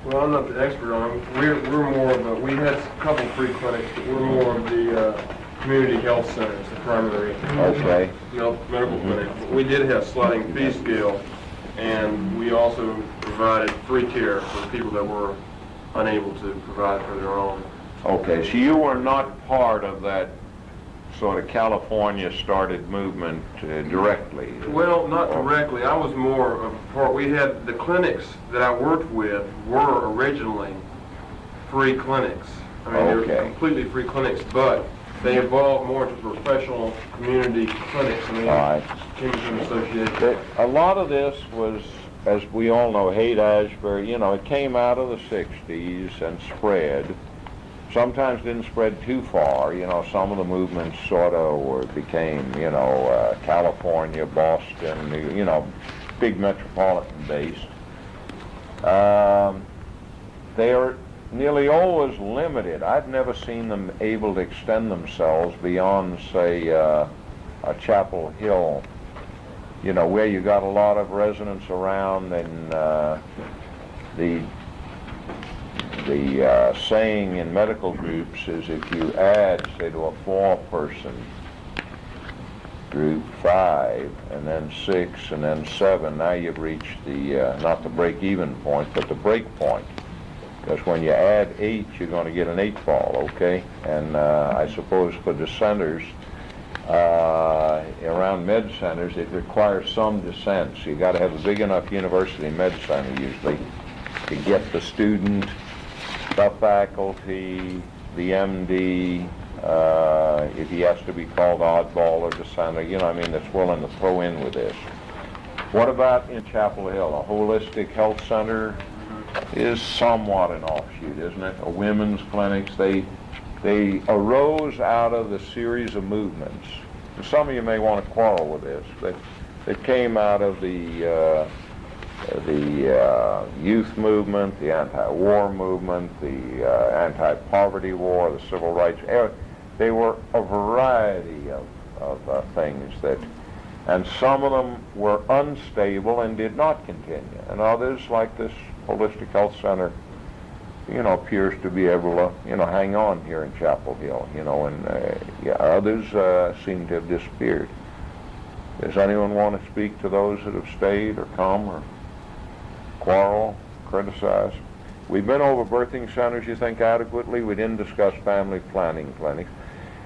Well, I'm not the expert on them. We're more of a, we had a couple free clinics, but we're more of the community health centers, the primary Okay. medical clinic. We did have sliding fee scale, and we also provided free care for people that were unable to provide for their own. Okay, so you were not part of that sort of California started movement directly? Well, not directly. I was more of a part. We had the clinics that I worked with were originally free clinics. I mean, they were completely free clinics, but they evolved more into professional community clinics. I mean, all right. Came to an association. A lot of this was, as we all know, Haight-Ashbury, it came out of the 60s and spread. Sometimes didn't spread too far. Some of the movements sort of became, California, Boston, big metropolitan based. They are nearly always limited. I've never seen them able to extend themselves beyond, say, a Chapel Hill, where you got a lot of residents around, and the saying in medical groups is if you add, say, to a 4-person group 5, and then 6, and then 7, now you've reached the, not the break-even point, but the break point. Because when you add 8, you're going to get an 8 ball, okay? And I suppose for the centers, around med centers, it requires some descent. So you got to have a big enough university med center usually to get the student, the faculty, the MD, if he has to be called oddball or dissenter, that's willing to throw in with this. What about in Chapel Hill? A holistic health center is somewhat an offshoot, isn't it? A women's clinics, they arose out of the series of movements. And some of you may want to quarrel with this, but it came out of the youth movement, the anti-war movement, the anti-poverty war, the civil rights. They were a variety of things and some of them were unstable and did not continue. And others, like this holistic health center, appears to be able to, hang on here in Chapel Hill, and others seem to have disappeared. Does anyone want to speak to those that have stayed or come or quarrel, criticize? We've been over birthing centers, you think, adequately. We didn't discuss family planning clinics.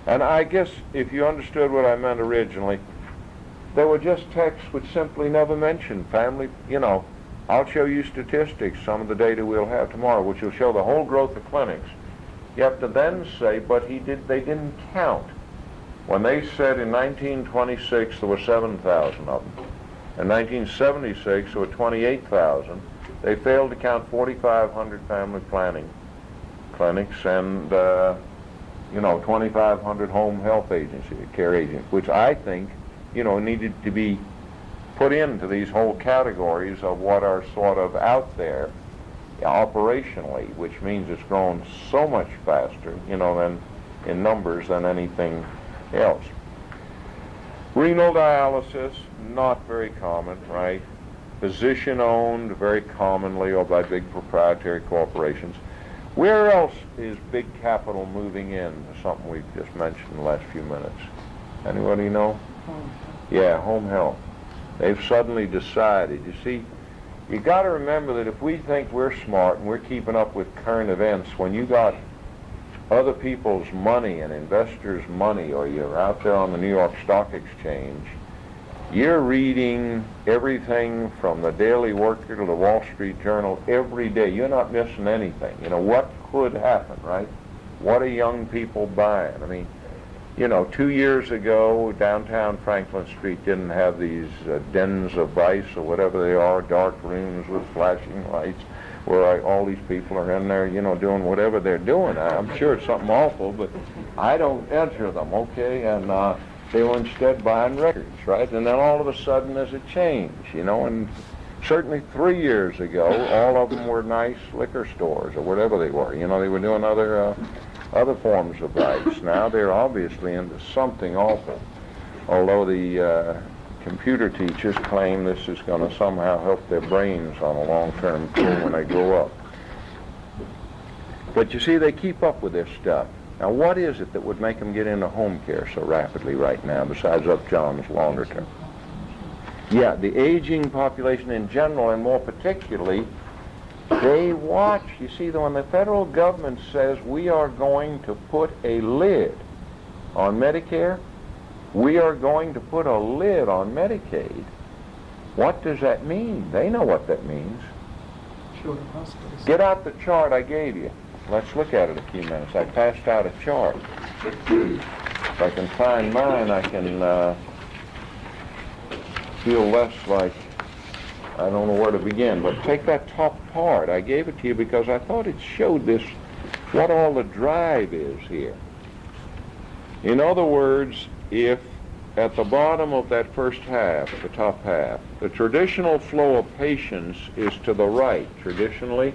And I guess if you understood what I meant originally, there were just texts which simply never mentioned family, I'll show you statistics, some of the data we'll have tomorrow, which will show the whole growth of clinics. You have to then say, but they didn't count. When they said in 1926 there were 7,000 of them, in 1976 there were 28,000, they failed to count 4,500 family planning clinics and 2,500 home health care agents, which I think, needed to be put into these whole categories of what are sort of out there operationally, which means it's grown so much faster, than in numbers than anything else. Renal dialysis, not very common, right? physician-owned very commonly or by big proprietary corporations. Where else is big capital moving in? Something we've just mentioned in the last few minutes. Anybody know? Yeah, home health. They've suddenly decided. You see, you got to remember that if we think we're smart and we're keeping up with current events, when you got other people's money and investors' money, or you're out there on the New York Stock Exchange, you're reading everything from the Daily Worker to the Wall Street Journal every day. You're not missing anything. You know, what could happen, right? What are young people buying? I mean, you know, 2 years ago, downtown Franklin Street didn't have these dens of vice or whatever they are, dark rooms with flashing lights, where all these people are in there, you know, doing whatever they're doing. I'm sure it's something awful, but I don't enter them, okay? And they were instead buying records, right? And then all of a sudden there's a change, you know, and certainly 3 years ago, all of them were nice liquor stores or whatever they were. You know, they were doing other forms of vice. Now they're obviously into something awful, although the computer teachers claim this is going to somehow help their brains on a long-term tool when they grow up. But you see, they keep up with this stuff. Now, what is it that would make them get into home care so rapidly right now, besides Upjohn's longer term? Yeah, the aging population in general, and more particularly, they watch. You see, when the federal government says we are going to put a lid on Medicare, we are going to put a lid on Medicaid, what does that mean? They know what that means. Shorter hospitals. Get out the chart I gave you. Let's look at it a few minutes. I passed out a chart. If I can find mine, I can feel less like I don't know where to begin. But take that top part. I gave it to you because I thought it showed this, what all the drive is here. In other words, if at the bottom of that first half, the top half, the traditional flow of patients is to the right, traditionally,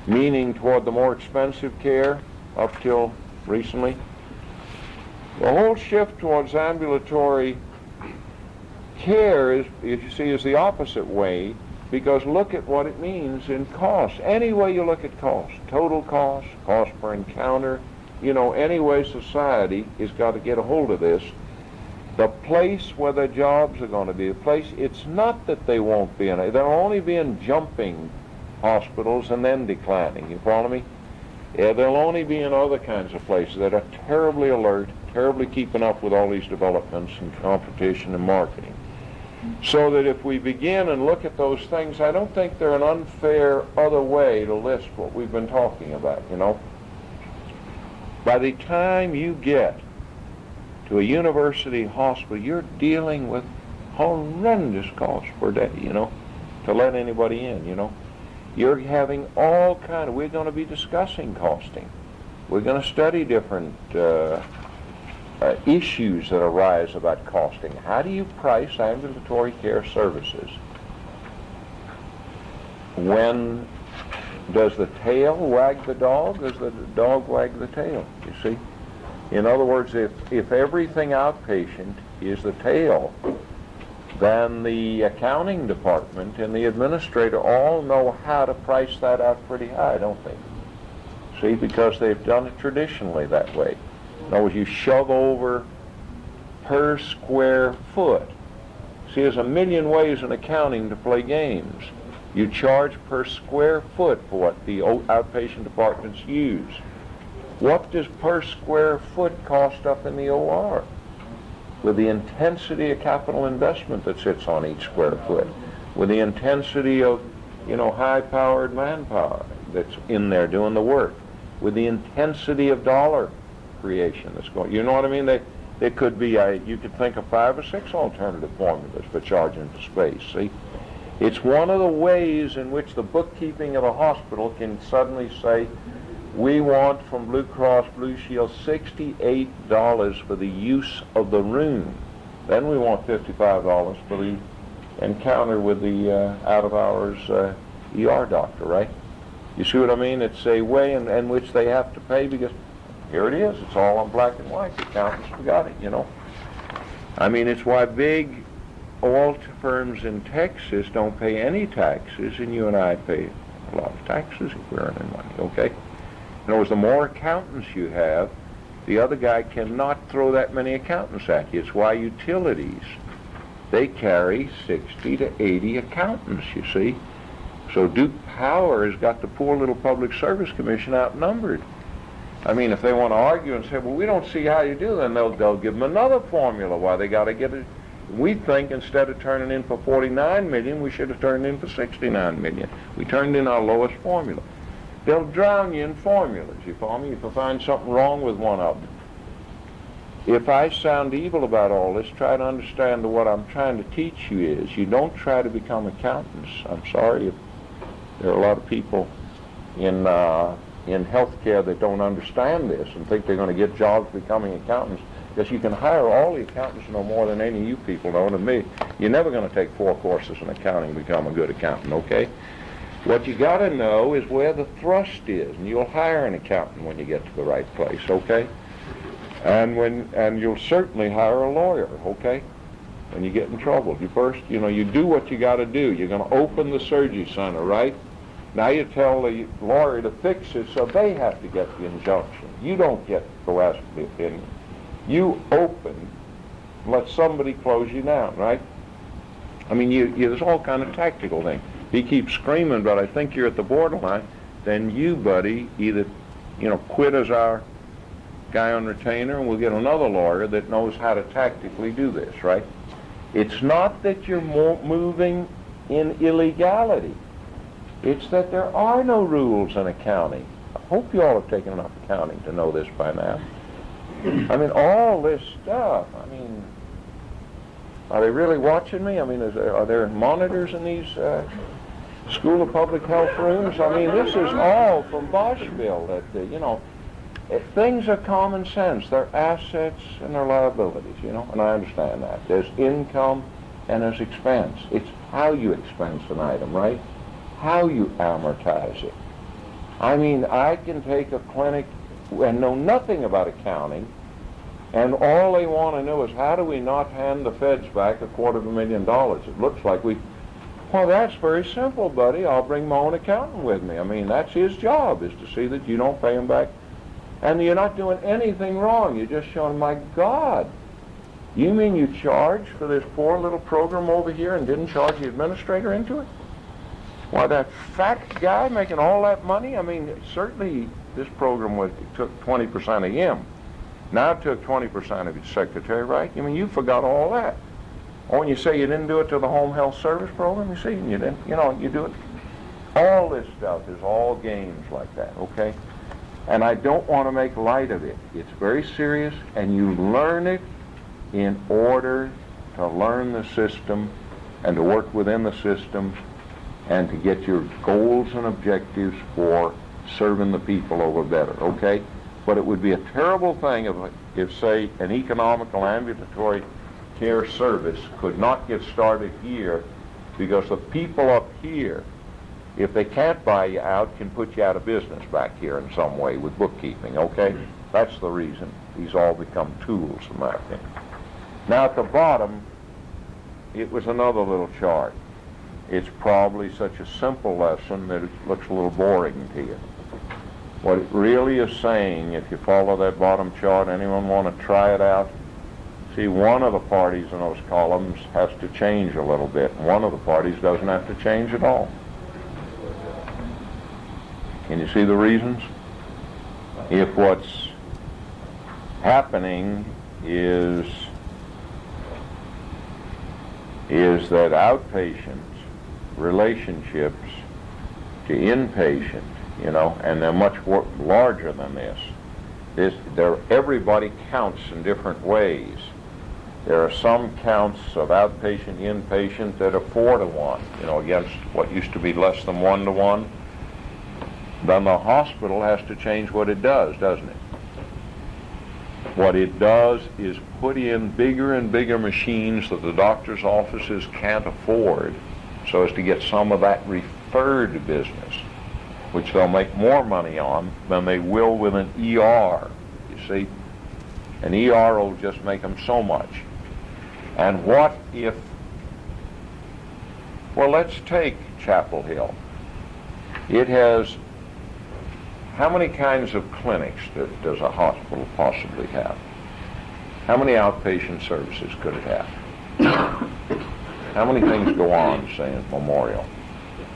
meaning toward the more expensive care up till recently, the whole shift towards ambulatory care is, as you see, is the opposite way, because look at what it means in cost. Any way you look at cost, total cost, cost per encounter, you know, any way society has got to get a hold of this. The place where the jobs are going to be, the place, it's not that they won't be in it. They'll only be in jumping hospitals and then declining. You follow me? Yeah, they'll only be in other kinds of places that are terribly alert, terribly keeping up with all these developments and competition and marketing. So that if we begin and look at those things, I don't think they're an unfair other way to list what we've been talking about, you know. By the time you get to a university hospital, you're dealing with horrendous costs per day, you know, to let anybody in, you know. You're having all kind of, we're going to be discussing costing. We're going to study different issues that arise about costing. How do you price ambulatory care services? When does the tail wag the dog, or does the dog wag the tail, you see? In other words, if everything outpatient is the tail, then the accounting department and the administrator all know how to price that out pretty high, don't they? See, because they've done it traditionally that way. In other words, you shove over per square foot. See, there's a million ways in accounting to play games. You charge per square foot for what the outpatient departments use. What does per square foot cost up in the OR? With the intensity of capital investment that sits on each square foot, with the intensity of, you know, high-powered manpower that's in there doing the work, with the intensity of dollar creation that's going, you know what I mean? There could be, you could think of 5 or 6 alternative formulas for charging for space, see? It's one of the ways in which the bookkeeping of a hospital can suddenly say, we want from Blue Cross Blue Shield $68 for the use of the room. Then we want $55 for the encounter with the out-of-hours ER doctor, right? You see what I mean? It's a way in which they have to pay because here it is. It's all on black and white. The accountants forgot it, you know. I mean, it's why big all firms in Texas don't pay any taxes, and you and I pay a lot of taxes if we're earning money, okay? In other words, the more accountants you have, the other guy cannot throw that many accountants at you. It's why utilities, they carry 60 to 80 accountants, you see. So Duke Power has got the poor little Public Service Commission outnumbered. I mean, if they want to argue and say, well, we don't see how you do, then they'll give them another formula why they got to get it. We think instead of turning in for 49 million, we should have turned in for 69 million. We turned in our lowest formula. They'll drown you in formulas, you follow me, if you find something wrong with one of them. If I sound evil about all this, try to understand that what I'm trying to teach you is you don't try to become accountants. I'm sorry if there are a lot of people in healthcare that don't understand this and think they're going to get jobs becoming accountants, because you can hire all the accountants who know more than any of you people know than me. You're never going to take 4 courses in accounting and become a good accountant, okay? What you got to know is where the thrust is, and you'll hire an accountant when you get to the right place, okay? And you'll certainly hire a lawyer, okay? When you get in trouble, you do what you got to do. You're going to open the surgery center, right? Now you tell the lawyer to fix it, so they have to get the injunction. You don't get to go ask the opinion. You open, let somebody close you down, right? I mean, there's all kind of tactical things. He keeps screaming, but I think you're at the borderline. Then you, buddy, either, quit as our guy on retainer, and we'll get another lawyer that knows how to tactically do this, right? It's not that you're moving in illegality. It's that there are no rules in accounting. I hope you all have taken enough accounting to know this by now. I mean, all this stuff, are they really watching me? I mean, are there monitors in these School of Public Health rooms? I mean, this is all from Boschville that, things are common sense. They're assets and they're liabilities, and I understand that. There's income and there's expense. It's how you expense an item, right? How you amortize it. I mean, I can take a clinic and know nothing about accounting, and all they want to know is how do we not hand the feds back $250,000? It looks like well, that's very simple, buddy. I'll bring my own accountant with me. I mean, that's his job, is to see that you don't pay him back. And you're not doing anything wrong. You're just showing, my God, you mean you charged for this poor little program over here and didn't charge the administrator into it? Why, that fat guy making all that money? I mean, certainly this program took 20% of him. Now it took 20% of his secretary, right? I mean, you forgot all that. Or when you say you didn't do it to the home health service program, you see, and you didn't, you do it. All this stuff is all games like that, okay? And I don't want to make light of it. It's very serious, and you learn it in order to learn the system and to work within the system and to get your goals and objectives for serving the people over better, okay? But it would be a terrible thing if say, an economical ambulatory care service could not get started here because the people up here, if they can't buy you out, can put you out of business back here in some way with bookkeeping, okay? That's the reason these all become tools, in my opinion. Now at the bottom, it was another little chart. It's probably such a simple lesson that it looks a little boring to you. What it really is saying, if you follow that bottom chart, anyone want to try it out? See, one of the parties in those columns has to change a little bit. One of the parties doesn't have to change at all. Can you see the reasons? If what's happening is that outpatient relationships to inpatient, and they're much larger than this. Everybody counts in different ways. There are some counts of outpatient, inpatient that are 4-to-1, against what used to be less than 1-to-1. Then the hospital has to change what it does, doesn't it? What it does is put in bigger and bigger machines that the doctor's offices can't afford, so as to get some of that referred business, which they'll make more money on than they will with an ER. You see, an ER will just make them so much. And what if Well, let's take Chapel Hill. It has, how many kinds of clinics does a hospital possibly have? How many outpatient services could it have? How many things go on, say, at Memorial?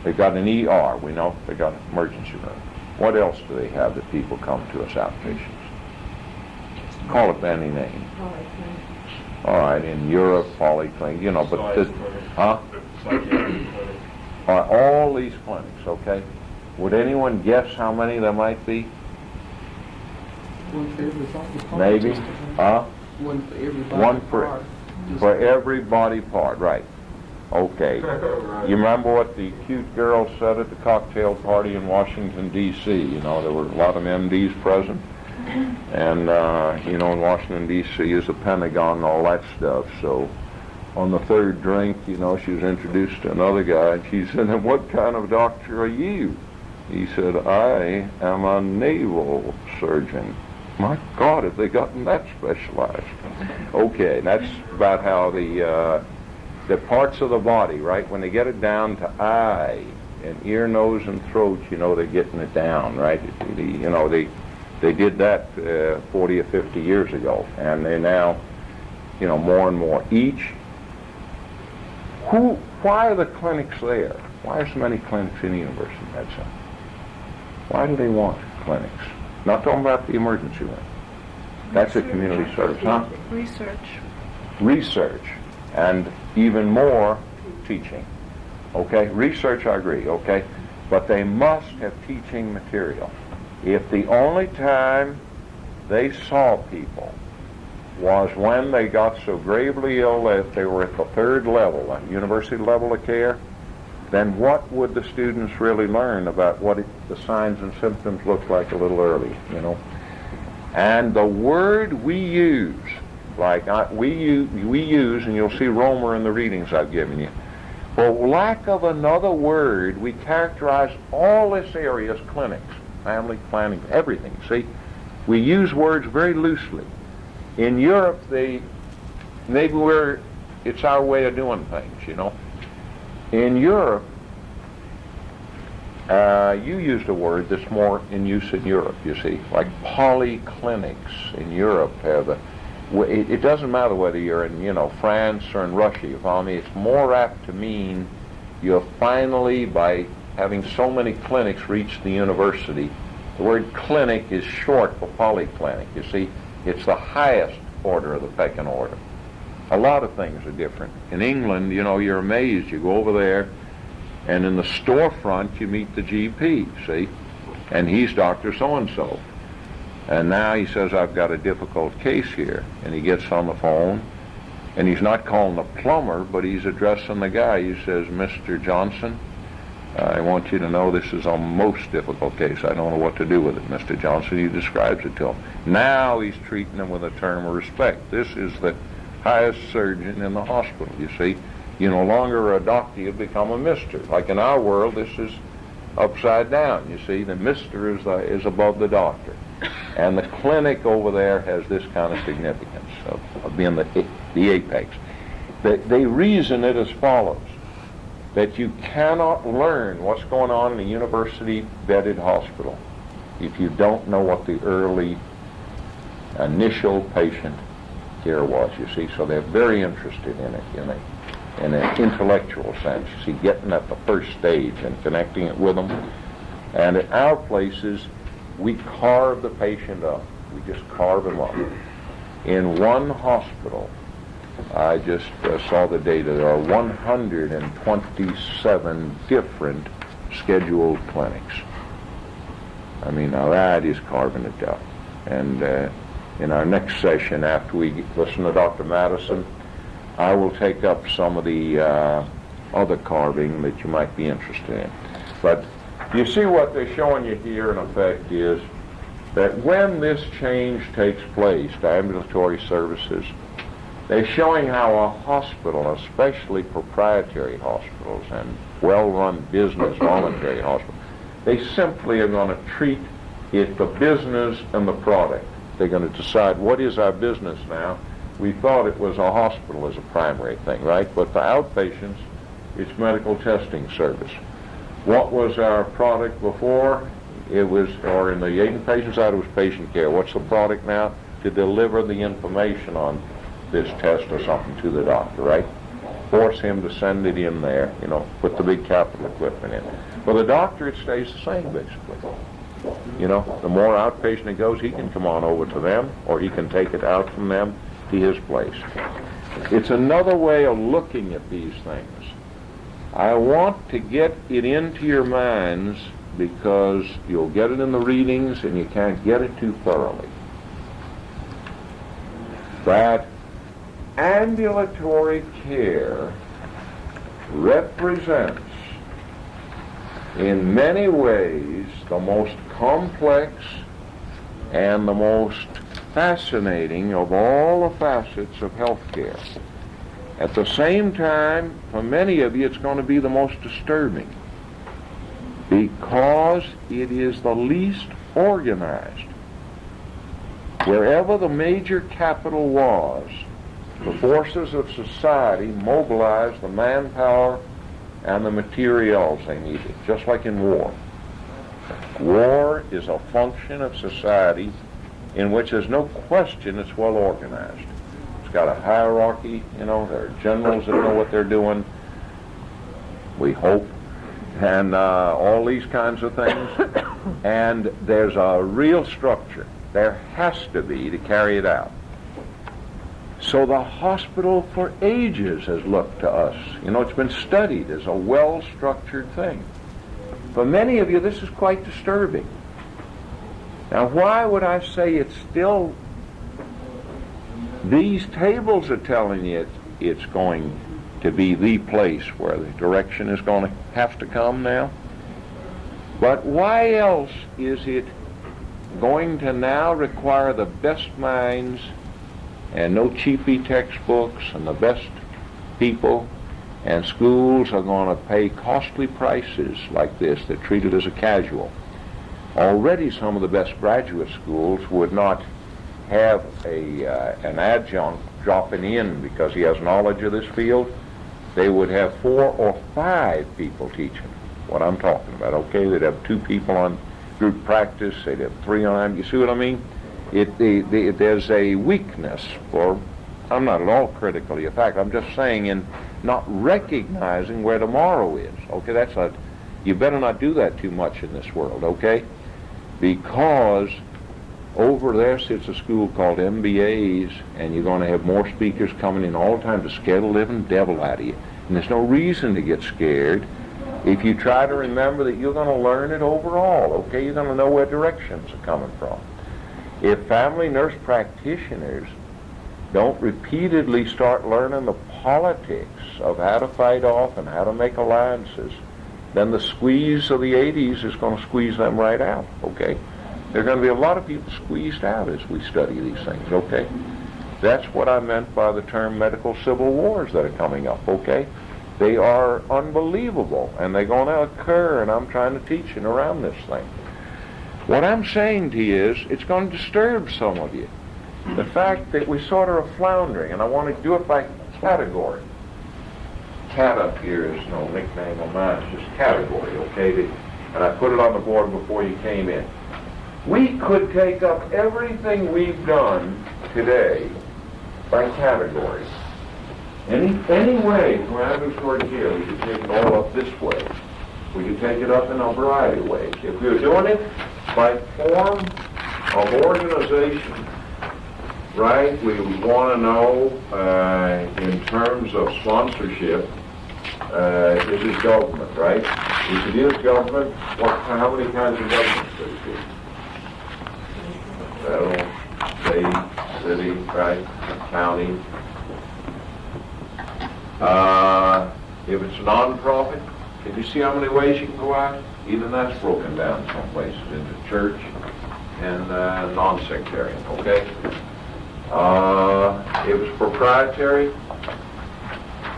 They've got an ER, we know. They've got an emergency room. What else do they have that people come to as outpatients? Call it by any name. All right, in Europe, polyclinic, you know, but this, huh? All these clinics, okay? Would anyone guess how many there might be? One for every body part. Maybe, just huh? One for every body One part. for every body part, right? Okay. You remember what the cute girl said at the cocktail party in Washington, D.C.? You know, there were a lot of MDs present. And, you know, in Washington, D.C. is the Pentagon and all that stuff. So on the third drink, you know, she was introduced to another guy. And she said, "And what kind of doctor are you?" He said, "I am a naval surgeon." My God, have they gotten that specialized? Okay, that's about how the parts of the body, right, when they get it down to eye and ear, nose, and throat, you know they're getting it down, right? You know, they did that 40 or 50 years ago, and they now, you know, more and more. Why are the clinics there? Why are so many clinics in the University of Medicine? Why do they want clinics? Not talking about the emergency room. That's a community service, huh? Research, and even more teaching. Okay, research, I agree, okay? But they must have teaching material. If the only time they saw people was when they got so gravely ill that they were at the third level, a university level of care, then what would the students really learn about what the signs and symptoms look like a little early, you know? And the word we use, like we use, and you'll see Romer in the readings I've given you, for lack of another word, we characterize all this area as clinics, family planning, everything. See, we use words very loosely. In Europe, it's our way of doing things, you know. In Europe, you used a word that's more in use in Europe, you see, like polyclinics in Europe have it doesn't matter whether you're in, you know, France or in Russia, you follow me, it's more apt to mean you're finally, by having so many clinics, reached the university. The word clinic is short for polyclinic, you see, it's the highest order of the pecking order. A lot of things are different. In England, you know, you're amazed. You go over there, and in the storefront, you meet the GP, see? And he's Dr. So-and-so. And now he says, "I've got a difficult case here." And he gets on the phone, and he's not calling the plumber, but he's addressing the guy. He says, "Mr. Johnson, I want you to know this is a most difficult case. I don't know what to do with it, Mr. Johnson." He describes it to him. Now he's treating him with a term of respect. This is the highest surgeon in the hospital, you see. You're no longer a doctor, you become a mister. Like in our world, this is upside down, you see. The mister is above the doctor. And the clinic over there has this kind of significance of being the apex. They reason it as follows, that you cannot learn what's going on in a university-bedded hospital if you don't know what the early initial patient care was, you see. So they're very interested in it, in an intellectual sense, you see, getting at the first stage and connecting it with them. And at our places, we carve the patient up. We just carve him up. In one hospital, I just saw the data, there are 127 different scheduled clinics. I mean, now that is carving it up. And in our next session, after we listen to Dr. Madison, I will take up some of the other carving that you might be interested in. But you see what they're showing you here, in effect, is that when this change takes place to ambulatory services, they're showing how a hospital, especially proprietary hospitals and well-run business voluntary hospitals, they simply are going to treat it the business and the product. They're going to decide, what is our business now? We thought it was a hospital as a primary thing, right? But for outpatients, It's medical testing service. What was our product before? It was, or in the inpatient side, it was patient care. What's the product now? To deliver the information on this test or something to the doctor, right? Force him to send it in there, you know, put the big capital equipment in. For the doctor, it stays the same, basically. You know, the more outpatient it goes, he can come on over to them, or he can take it out from them to his place. It's another way of looking at these things. I want to get it into your minds because you'll get it in the readings and you can't get it too thoroughly. That ambulatory care represents, in many ways, the most complex and the most fascinating of all the facets of healthcare. At the same time, for many of you, it's going to be the most disturbing because it is the least organized. Wherever the major capital was, the forces of society mobilized the manpower and the materials they needed, just like in war. War is a function of society in which there's no question it's well organized. It's got a hierarchy, you know, there are generals that know what they're doing, we hope, and all these kinds of things. And there's a real structure. There has to be to carry it out. So the hospital for ages has looked to us. You know, it's been studied as a well-structured thing. For many of you, this is quite disturbing. Now, why would I say it's still... These tables are telling you it's going to be the place where the direction is going to have to come now. But why else is it going to now require the best minds and no cheapy textbooks and the best people, and schools are going to pay costly prices like this that treat it as a casual? Already some of the best graduate schools would not have an adjunct dropping in because he has knowledge of this field. They would have 4 or 5 people teaching what I'm talking about, okay? They'd have 2 people on group practice, they'd have 3 on them. You see what I mean? There's a weakness for, I'm not at all critical of the fact, I'm just saying in not recognizing where tomorrow is, okay? You better not do that too much in this world, okay? Because over there sits a school called MBAs, and you're going to have more speakers coming in all the time to scare the living devil out of you. And there's no reason to get scared if you try to remember that you're going to learn it overall, okay? You're going to know where directions are coming from. If family nurse practitioners don't repeatedly start learning the politics of how to fight off and how to make alliances, then the squeeze of the 80s is going to squeeze them right out, okay? There are going to be a lot of people squeezed out as we study these things, okay? That's what I meant by the term medical civil wars that are coming up, okay? They are unbelievable, and they're going to occur, and I'm trying to teach it around this thing. What I'm saying to you is, it's going to disturb some of you. The fact that we sort of are floundering, and I want to do it by category. Cat up here is no nickname of mine, it's just category, okay? And I put it on the board before you came in. We could take up everything we've done today by category. Any way from ambulatory care, we could take it all up this way. We could take it up in a variety of ways. If we were doing it by form of organization, right, we would want to know in terms of sponsorship, is it government, right? If it is government, how many kinds of government does it do? Federal, state, city, right, county. If it's a non-profit, can you see how many ways you can go out? Even that's broken down some places into church and non-sectarian, okay? If it's proprietary,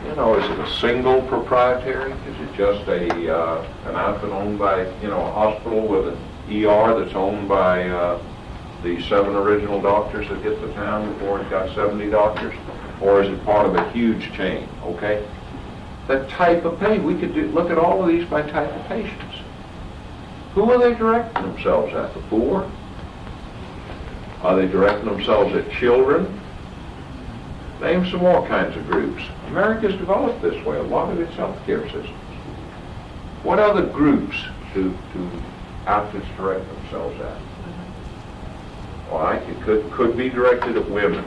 you know, is it a single proprietary? Is it just an outfit owned by, you know, a hospital with an ER that's owned by the 7 original doctors that hit the town before it got 70 doctors? Or is it part of a huge chain, okay? the type of patient. We could look at all of these by type of patients. Who are they directing themselves at? The poor? Are they directing themselves at children? Name some more kinds of groups. America's developed this way, a lot of its healthcare systems. What other groups do outfits direct themselves at? Why, it could be directed at women.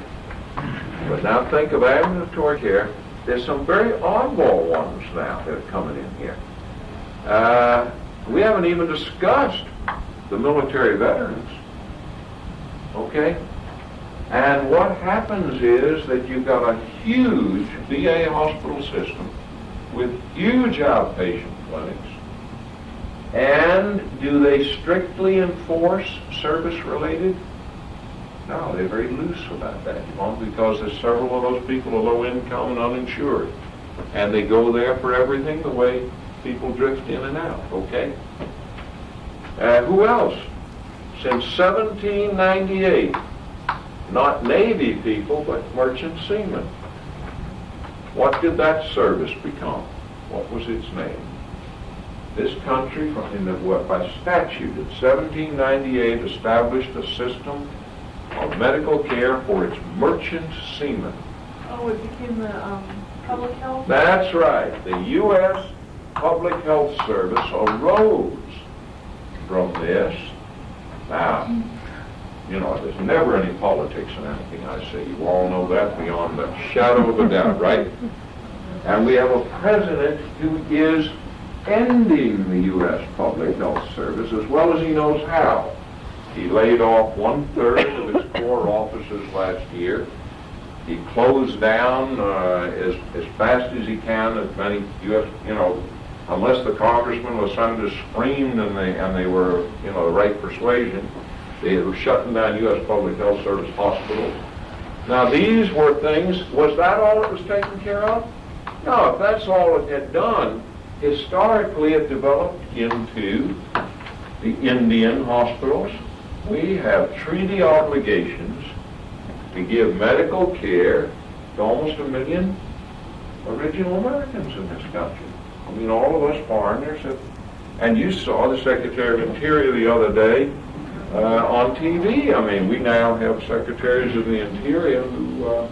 But now think of ambulatory care. There's some very oddball ones now that are coming in here. We haven't even discussed the military veterans. Okay? And what happens is that you've got a huge VA hospital system with huge outpatient clinics. And do they strictly enforce service-related? No, they're very loose about that, because there's several of those people are low income and uninsured. And they go there for everything the way people drift in and out, okay? Who else? Since 1798, not Navy people, but merchant seamen. What did that service become? What was its name? This country, by statute, in 1798, established a system of medical care for its merchant seamen. Oh, it became the public health? That's right. The U.S. Public Health Service arose from this. Now, there's never any politics in anything I say. You all know that beyond the shadow of a doubt, right? And we have a president who is ending the U.S. Public Health Service as well as he knows how. He laid off 1/3 of its core offices last year. He closed down as fast as he can as many U.S. Unless the congressmen or senators screamed and they were the right persuasion, they were shutting down U.S. Public Health Service hospitals. Now these were things. Was that all it was taken care of? No. If that's all it had done, historically it developed into the Indian hospitals. We have treaty obligations to give medical care to almost 1 million original Americans in this country. I mean, all of us foreigners have, and you saw the Secretary of Interior the other day on TV. I mean, we now have secretaries of the Interior who, are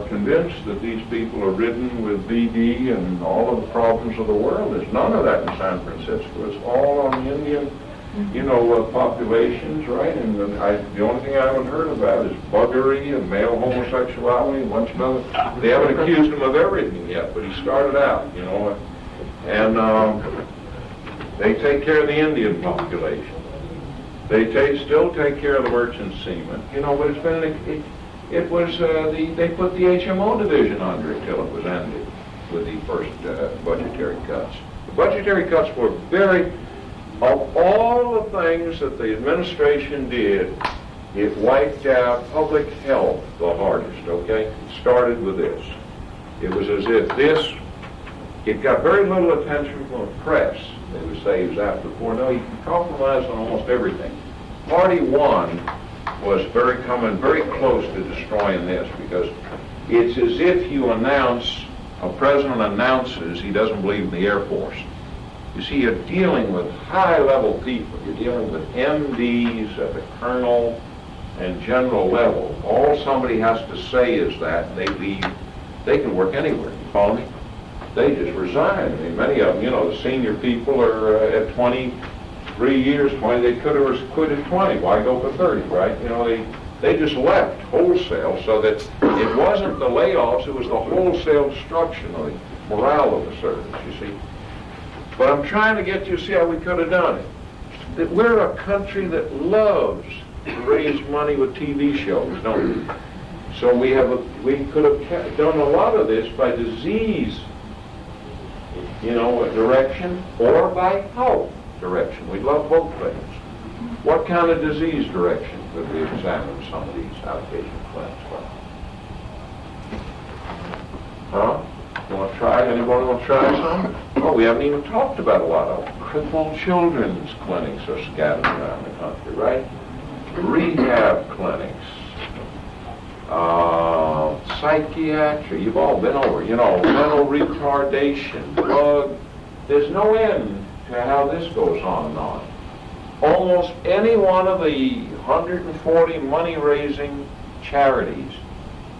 convinced that these people are ridden with VD and all of the problems of the world. There's none of that in San Francisco. It's all on the Indian populations, right? And the only thing I haven't heard about is buggery and male homosexuality and a bunch of other. They haven't accused him of everything yet, but he started out, And they take care of the Indian population. They still take care of the merchant seamen, but it's been they put the HMO division under it till it was ended with the first budgetary cuts. The budgetary cuts were of all the things that the administration did, it wiped out public health the hardest, okay? It started with this. It was as if it got very little attention from the press. They would say he was after the poor. No, he compromised on almost everything. Party one was coming very close to destroying this, because it's as if a president announces he doesn't believe in the Air Force. You see, you're dealing with high-level people. You're dealing with MDs at the colonel and general level. All somebody has to say is that they leave. They can work anywhere. You follow me? They just resign. I mean, many of them, the senior people are at 23 years, 20. They could have quit at 20. Why go for 30, right? They just left wholesale, so that it wasn't the layoffs. It was the wholesale destruction of the morale of the service, you see. But I'm trying to get you to see how we could have done it. That we're a country that loves to raise money with TV shows, don't we? So we could have done a lot of this by disease, direction, or by health direction. We love both things. What kind of disease direction could we examine some of these outpatient clinics by? Huh? Anybody want to try some? Oh, we haven't even talked about a lot of them. Crippled children's clinics are scattered around the country, right? Rehab clinics. psychiatry, you've all been over, mental retardation, drug. There's no end to how this goes on and on. Almost any one of the 140 money-raising charities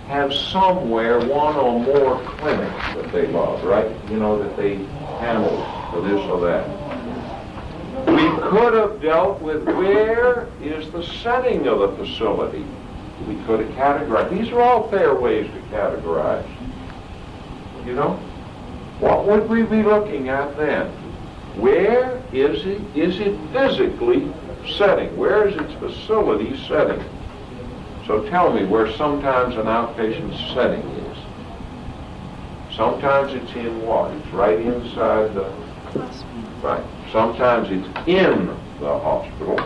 have somewhere one or more clinics that they love, right? That they handle for this or that. We could have dealt with where is the setting of the facility. We could have categorized. These are all fair ways to categorize. What would we be looking at then? Where is it? Is it physically setting? Where is its facility setting? So tell me where sometimes an outpatient setting is. Sometimes it's in what? It's right inside the... Right. Sometimes it's in the hospital,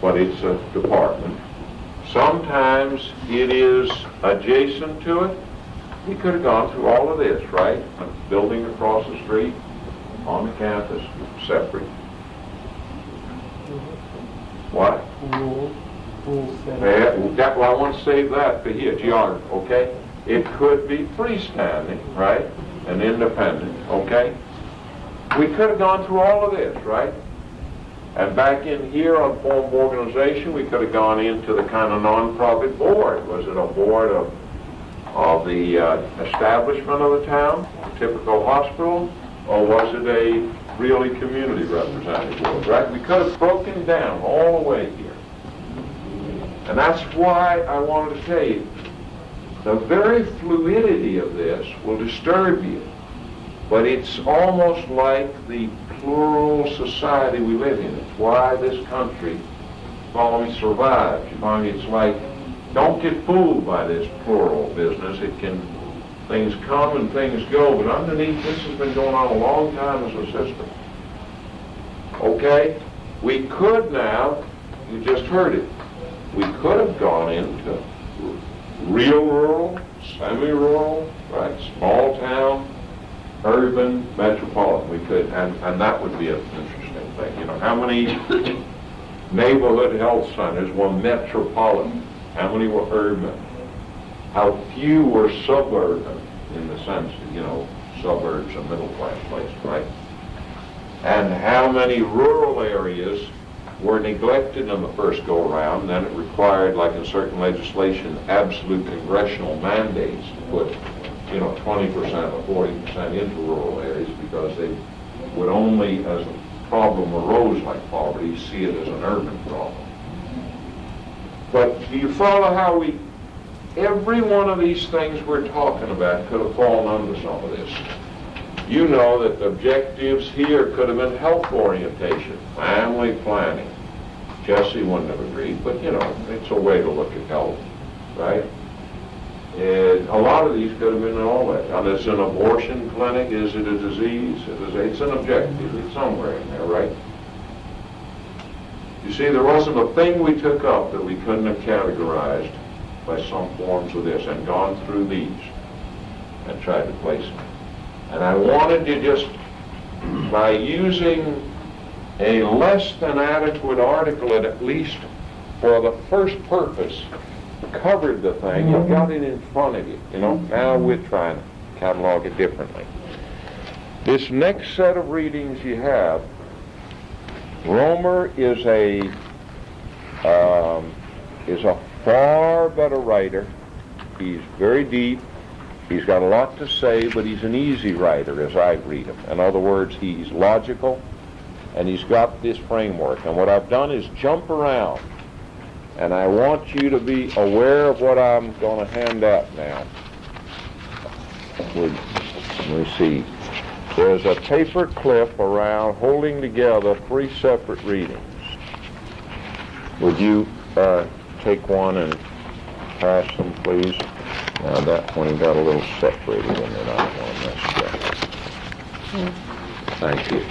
but it's a department. Sometimes it is adjacent to it. We could have gone through all of this, right? A building across the street, on the campus, separate. What? Well, I want to save that for here, geography, okay? It could be freestanding, right? And independent, okay? We could have gone through all of this, right? And back in here on form of organization, we could have gone into the kind of non-profit board. Was it a board of the establishment of the town, a typical hospital, or was it a really community representative board, right? We could have broken down all the way here. And that's why I wanted to tell you, the very fluidity of this will disturb you. But it's almost like the plural society we live in. It's why this country, follow me, survives. You find it's like, don't get fooled by this plural business. Things come and things go, but underneath this has been going on a long time as a system. Okay? We could now, you just heard it, we could have gone into real rural, semi-rural, right, small town, urban, metropolitan. We could, and that would be an interesting thing. How many neighborhood health centers were metropolitan? How many were urban? How few were suburban in the sense that, suburbs are middle class place, right? And how many rural areas were neglected in the first go-around, then it required, like in certain legislation, absolute congressional mandates to put 20% or 40% into rural areas because they would only, as a problem arose like poverty, see it as an urban problem. But do you follow how every one of these things we're talking about could have fallen under some of this? You know that the objectives here could have been health orientation, family planning. Jesse wouldn't have agreed, but it's a way to look at health, right? And a lot of these could have been all that. And it's an abortion clinic. Is it a disease? It's an objective. It's somewhere in there, right? You see, there wasn't a thing we took up that we couldn't have categorized by some forms of this and gone through these and tried to place them. And I wanted to just, by using a less than adequate article, at least for the first purpose, covered the thing. You've got it in front of you. Now we're trying to catalog it differently. This next set of readings you have, Romer is a far better writer. He's very deep. He's got a lot to say, but he's an easy writer as I read him. In other words, he's logical, and he's got this framework. And what I've done is jump around. And I want you to be aware of what I'm going to hand out now. Let me see. There's a paper clip around holding together 3 separate readings. Would you take one and pass them, please? Now that one got a little separated in it. I don't want to mess it up. Thank you.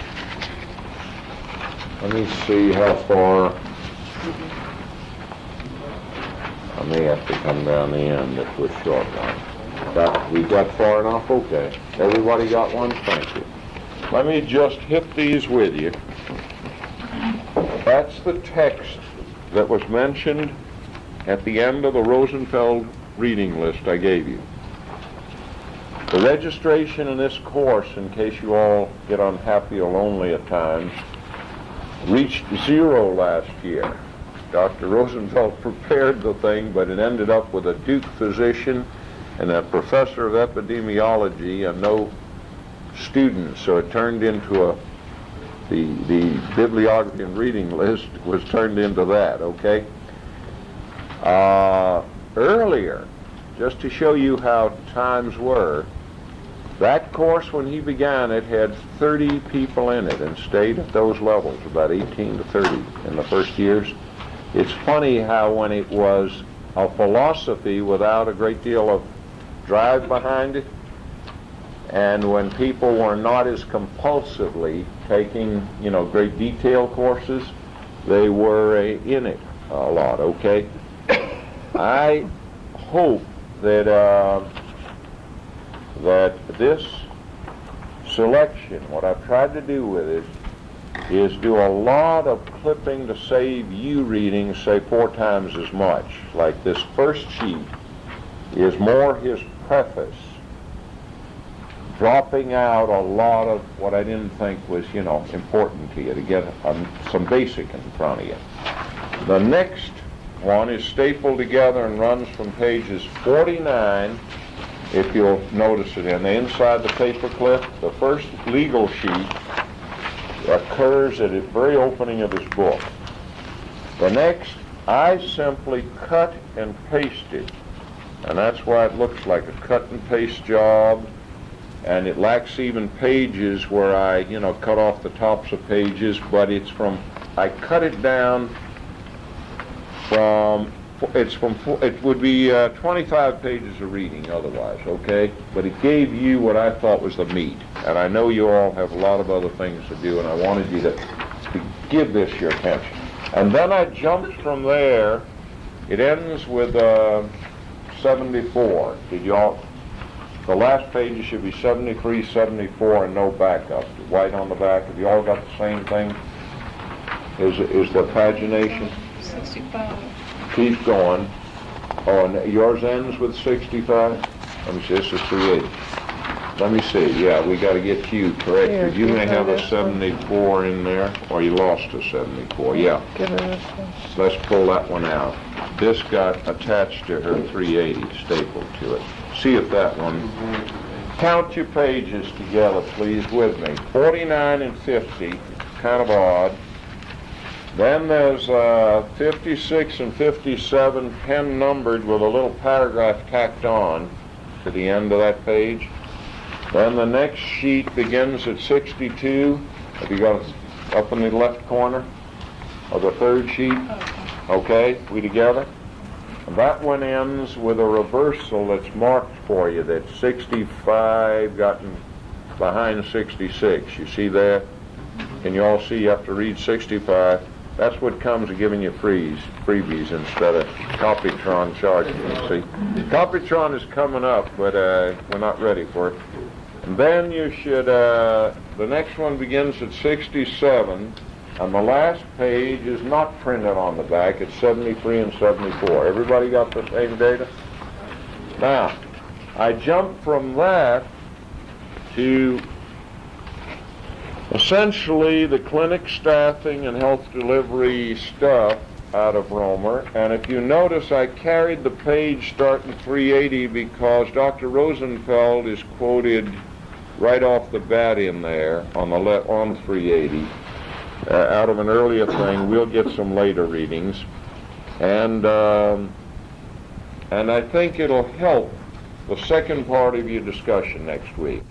Let me see how far. I may have to come down the end if we're short one. We got far enough? Okay. Everybody got one? Thank you. Let me just hit these with you. That's the text that was mentioned at the end of the Rosenfeld reading list I gave you. The registration in this course, in case you all get unhappy or lonely at times, reached 0 last year. Dr. Rosenfeld prepared the thing, but it ended up with a Duke physician and a professor of epidemiology and no students, so it turned into the bibliography and reading list was turned into that, okay? Earlier, just to show you how times were, that course, when he began it, had 30 people in it and stayed at those levels, about 18 to 30 in the first years. It's funny how when it was a philosophy without a great deal of drive behind it, and when people were not as compulsively taking, great detail courses, they were in it a lot, okay? I hope that this selection, what I've tried to do with it, is do a lot of clipping to save you reading, say 4 times as much. Like this first sheet is more his preface, dropping out a lot of what I didn't think was, important to you, to get some basic in front of you. The next one is stapled together and runs from pages 49, if you'll notice it in the inside the paper clip. The first legal sheet occurs at the very opening of his book. The next, I simply cut and pasted, and that's why it looks like a cut and paste job, and it lacks even pages where I, cut off the tops of pages, but I cut it down it would be 25 pages of reading otherwise, okay? But it gave you what I thought was the meat. And I know you all have a lot of other things to do, and I wanted you to give this your attention. And then I jumped from there. It ends with 74. The last pages should be 73, 74, and no backup. White on the back. Have you all got the same thing? Is the pagination? 65. Keep going. Oh, and yours ends with 65? Let me see, this is 380. Let me see, yeah, we got to get you corrected. You may have a 74 in there, or you lost a 74, yeah. Let's pull that one out. This got attached to her 380, stapled to it. See if that one... Count your pages together, please, with me. 49 and 50, kind of odd. Then there's 56 and 57 pen numbered with a little paragraph tacked on to the end of that page. Then the next sheet begins at 62. Have you got it up in the left corner of the third sheet? Okay, we together? And that one ends with a reversal that's marked for you, that 65 gotten behind 66. You see that? Can you all see you have to read 65? That's what comes of giving you freebies instead of Copytron charging you, see? Copytron is coming up, but we're not ready for it. And then you should, the next one begins at 67, and the last page is not printed on the back. It's 73 and 74. Everybody got the same data? Now, I jumped from that to essentially the clinic staffing and health delivery stuff out of Romer. And if you notice, I carried the page starting 380 because Dr. Rosenfeld is quoted right off the bat in there on 380 out of an earlier thing. We'll get some later readings, and I think it'll help the second part of your discussion next week.